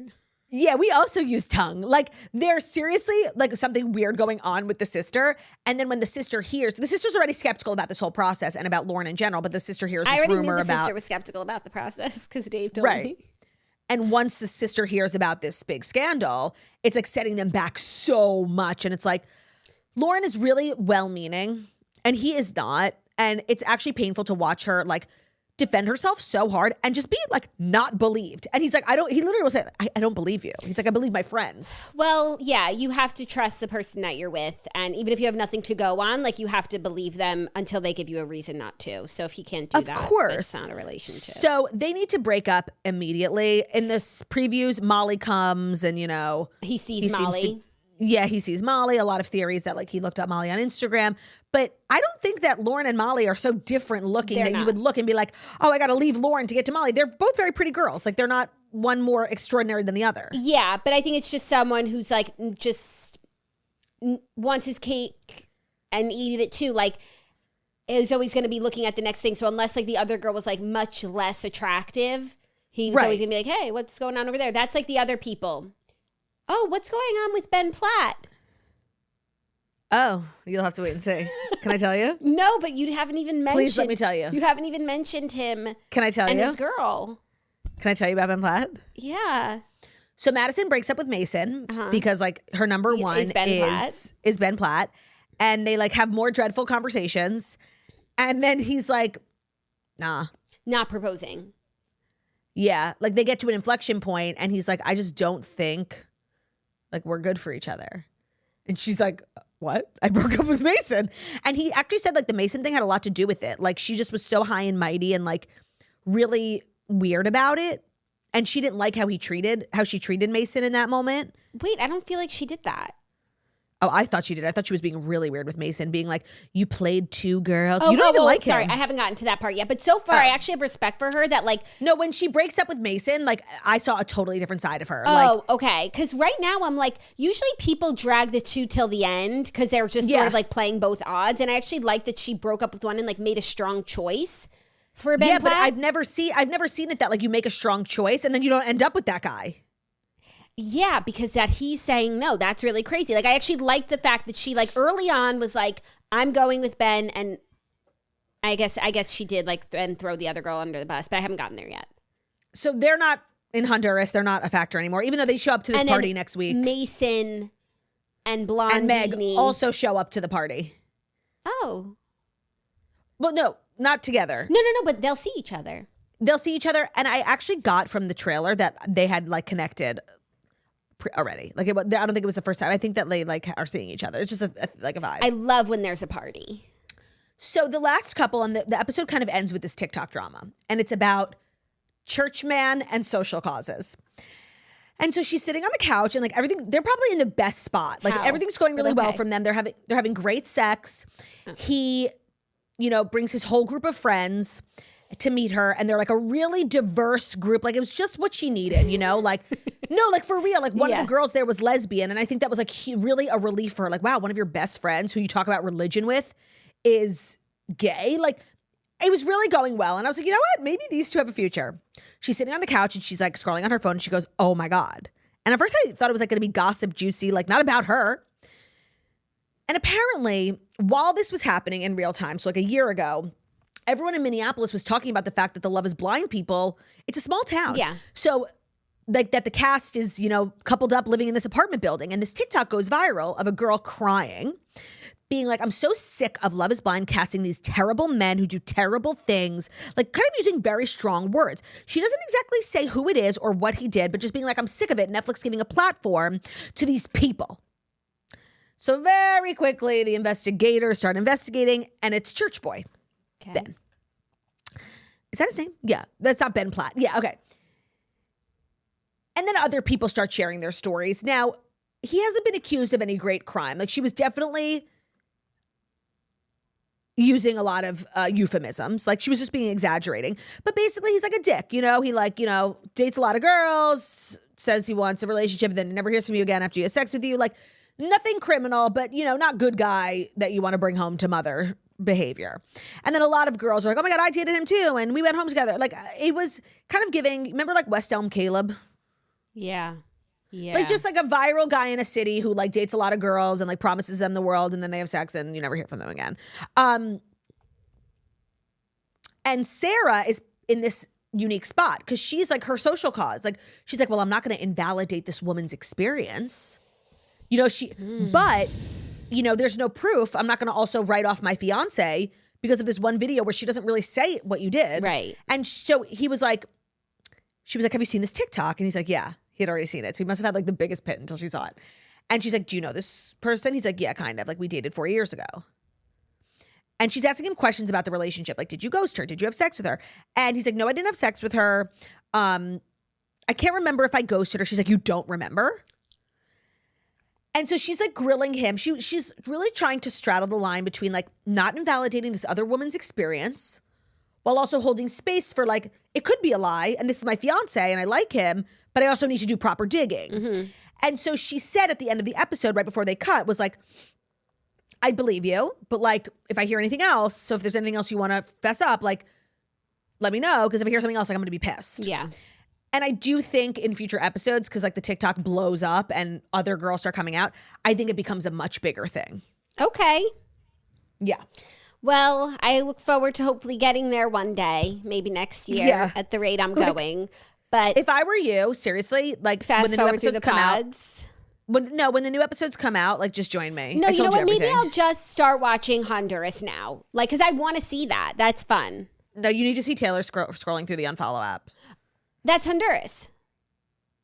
Yeah, we also use tongue. Like, there's seriously like something weird going on with the sister. And then when the sister's already skeptical about this whole process and about Lauren in general, but the sister hears this rumor about. I already knew the sister was skeptical about the process because Dave told me. And once the sister hears about this big scandal, it's like setting them back so much. And it's like, Lauren is really well-meaning and he is not. And it's actually painful to watch her like defend herself so hard and just be like not believed. And he's like, he literally will say, I don't believe you. He's like, I believe my friends. Well, yeah, you have to trust the person that you're with. And even if you have nothing to go on, like you have to believe them until they give you a reason not to. So if he can't do that, it's not a relationship. So they need to break up immediately. In this previews, Molly comes and, you know. He sees Molly. He sees Molly. A lot of theories that like he looked up Molly on Instagram. But I don't think that Lauren and Molly are so different looking that you would look and be like, oh, I got to leave Lauren to get to Molly. They're both very pretty girls. Like they're not one more extraordinary than the other. Yeah, but I think it's just someone who's like just wants his cake and eat it too. Like is always going to be looking at the next thing. So unless like the other girl was like much less attractive, he was always going to be like, hey, what's going on over there? That's like the other people. Oh, what's going on with Ben Platt? Oh, you'll have to wait and see. Can I tell you? No, but you haven't even mentioned. Please let me tell you. You haven't even mentioned him. Can I tell and you? his girl. Can I tell you about Ben Platt? Yeah. So Madison breaks up with Mason because like her number one is Ben Platt. And they like have more dreadful conversations. And then he's like, nah. Not proposing. Yeah. Like they get to an inflection point and he's like, I just don't think like we're good for each other. And she's like, what? I broke up with Mason. And he actually said like the Mason thing had a lot to do with it. Like she just was so high and mighty and like really weird about it. And she didn't like how she treated Mason in that moment. Wait, I don't feel like she did that. Oh, I thought she did. I thought she was being really weird with Mason, being like, you played two girls. You don't even like him. Sorry, I haven't gotten to that part yet. But so far, I actually have respect for her that like... No, when she breaks up with Mason, like I saw a totally different side of her. Oh, okay. Because right now I'm like, usually people drag the two till the end because they're just sort of like playing both odds. And I actually like that she broke up with one and like made a strong choice for Ben Platt. But I've never seen it that like you make a strong choice and then you don't end up with that guy. Yeah, because that he's saying no, that's really crazy. Like I actually like the fact that she like early on was like, I'm going with Ben, and I guess she did like then throw the other girl under the bus, but I haven't gotten there yet. So they're not in Honduras, they're not a factor anymore, even though they show up to this party next week. Mason and Blondie and Meg also show up to the party. Oh. Well, no, not together. No, but they'll see each other. They'll see each other, and I actually got from the trailer that they had like connected already. Like I don't think it was the first time. I think that they like are seeing each other. It's just like a vibe. I love when there's a party. So the last couple, and the episode kind of ends with this TikTok drama, and it's about churchman and social causes. And so she's sitting on the couch and like everything, they're probably in the best spot. Like everything's going really well from them. They're having great sex. He, brings his whole group of friends to meet her, and they're like a really diverse group. Like it was just what she needed, like no, like for real. Like one of the girls there was lesbian, and I think that was like really a relief for her. Like, wow, one of your best friends who you talk about religion with is gay. Like it was really going well, and I was like, you know what? Maybe these two have a future. She's sitting on the couch and she's like scrolling on her phone, and she goes, "Oh my god!" And at first I thought it was like going to be gossip, juicy, like not about her. And apparently, while this was happening in real time, so like a year ago, everyone in Minneapolis was talking about the fact that the Love is Blind people, it's a small town. Yeah. So like that the cast is, coupled up living in this apartment building. And this TikTok goes viral of a girl crying, being like, I'm so sick of Love is Blind casting these terrible men who do terrible things, like kind of using very strong words. She doesn't exactly say who it is or what he did, but just being like, I'm sick of it. Netflix giving a platform to these people. So very quickly, the investigators start investigating, and it's Church Boy. Okay. Ben. Is that his name? Yeah, that's not Ben Platt. Yeah, okay. And then other people start sharing their stories. Now, he hasn't been accused of any great crime. Like, she was definitely using a lot of euphemisms. Like, she was just being exaggerating. But basically, he's like a dick, He dates a lot of girls, says he wants a relationship, then never hears from you again after he has sex with you. Like, nothing criminal, but, not good guy that you want to bring home to mother behavior. And then a lot of girls are like, oh my God, I dated him too. And we went home together. Like it was kind of giving, remember like West Elm Caleb? Yeah. Yeah. Like just like a viral guy in a city who like dates a lot of girls and like promises them the world, and then they have sex and you never hear from them again. And Sarah is in this unique spot because she's like her social cause. Like she's like, well, I'm not going to invalidate this woman's experience. But there's no proof. I'm not going to also write off my fiance because of this one video where she doesn't really say what you did. Right. And so she was like, have you seen this TikTok? And he's like, yeah, he had already seen it. So he must have had like the biggest pit until she saw it. And she's like, do you know this person? He's like, yeah, kind of. Like we dated 4 years ago. And she's asking him questions about the relationship. Like, did you ghost her? Did you have sex with her? And he's like, no, I didn't have sex with her. I can't remember if I ghosted her. She's like, you don't remember? And so she's like grilling him. She's really trying to straddle the line between like not invalidating this other woman's experience while also holding space for like, it could be a lie and this is my fiance and I like him, but I also need to do proper digging. Mm-hmm. And so she said at the end of the episode, right before they cut, was like, I believe you, but like if I hear anything else, so if there's anything else you want to fess up, like let me know, because if I hear something else, like I'm going to be pissed. Yeah. And I do think in future episodes, because like the TikTok blows up and other girls start coming out, I think it becomes a much bigger thing. Okay. Yeah. Well, I look forward to hopefully getting there one day, maybe next year at the rate I'm going. But if I were you, seriously, like fast when the new forward through episodes the come out, pods. when the new episodes come out, like just join me. No, I you know told what? Maybe everything. I'll just start watching Honduras now. Like, because I want to see that. That's fun. No, you need to see Taylor scrolling through the Unfollow app. That's Honduras.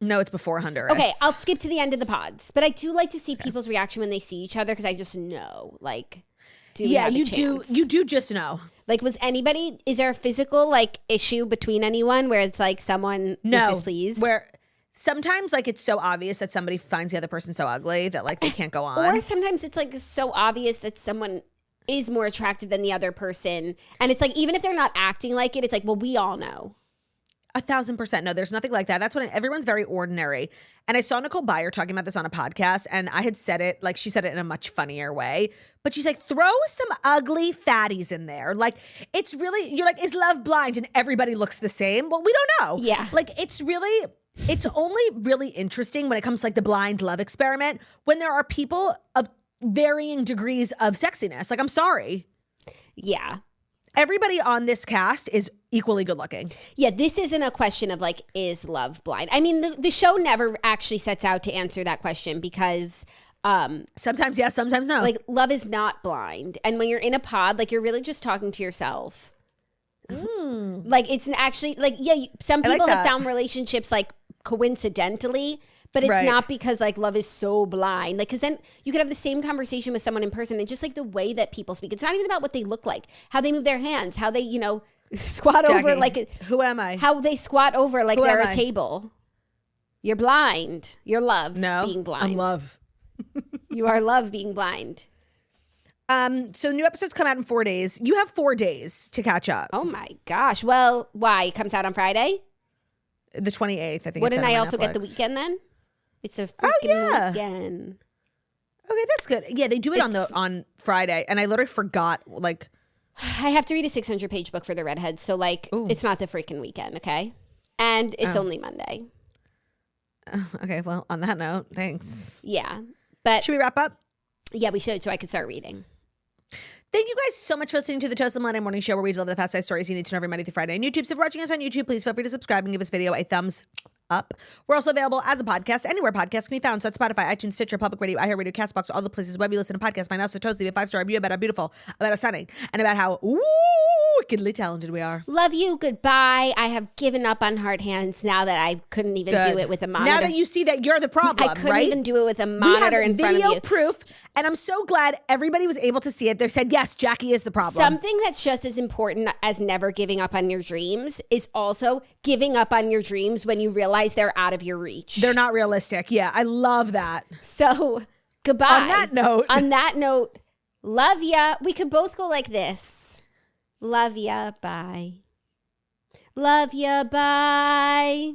No, it's before Honduras. Okay, I'll skip to the end of the pods. But I do like to see people's reaction when they see each other because I just know, like, do we have a chance? You do just know. Like, is there a physical, like, issue between anyone where it's like someone is displeased? Where sometimes, like, it's so obvious that somebody finds the other person so ugly that, like, they can't go on. Or sometimes it's, like, so obvious that someone is more attractive than the other person. And it's like, even if they're not acting like it, it's like, well, we all know. 1,000%. No, there's nothing like that. That's when everyone's very ordinary. And I saw Nicole Byer talking about this on a podcast, and I had said it, like, she said it in a much funnier way. But she's like, throw some ugly fatties in there. Like, it's really, you're like, is love blind? And everybody looks the same. Well, we don't know. Yeah. Like, it's only really interesting when it comes to, like, the blind love experiment when there are people of varying degrees of sexiness. Like, I'm sorry. Yeah. Everybody on this cast is equally good looking. Yeah, this isn't a question of like, is love blind? I mean, the show never actually sets out to answer that question because sometimes yes, sometimes no. like, love is not blind. And when you're in a pod, like, you're really just talking to yourself. Like, it's actually like, yeah, some people have found relationships like coincidentally, but it's not because like love is so blind. Like, because then you could have the same conversation with someone in person and just like the way that people speak. It's not even about what they look like, how they move their hands, how they, squat over like. Who am I? How they squat over like they're a table. You're blind. You're love being blind. I'm love. You are love being blind. So new episodes come out in 4 days. You have 4 days to catch up. Oh my gosh. Well, why? It comes out on Friday? The 28th, I think. Wouldn't I also get the weekend then? It's a freaking weekend. Okay, that's good. Yeah, they do it on Friday, and I literally forgot. Like, I have to read a 600-page book for the redheads, so like, it's not the freaking weekend, okay? And it's only Monday. Okay, well, on that note, thanks. Yeah, but should we wrap up? Yeah, we should, so I could start reading. Thank you guys so much for listening to the Toast and Monday Morning Show, where we deliver the fast-sized stories you need to know every Monday through Friday on YouTube. So if you're watching us on YouTube, please feel free to subscribe and give this video a thumbs up. We're also available as a podcast anywhere podcasts can be found. So at Spotify, iTunes, Stitcher, Public Radio, iHeartRadio, CastBox, all the places where you listen to podcasts. Find us so Toast, leave a 5-star review about how beautiful, about how stunning, and about how wickedly talented we are. Love you. Goodbye. I have given up on hard hands now that I couldn't even do it with a monitor. Now that you see that you're the problem, I couldn't even do it with a monitor in front of you. Video proof, and I'm so glad everybody was able to see it. They said, yes, Jackie is the problem. Something that's just as important as never giving up on your dreams is also giving up on your dreams when you realize they're out of your reach. They're not realistic. Yeah, I love that. So, goodbye. On that note, love ya. We could both go like this. Love ya, bye. Love ya, bye.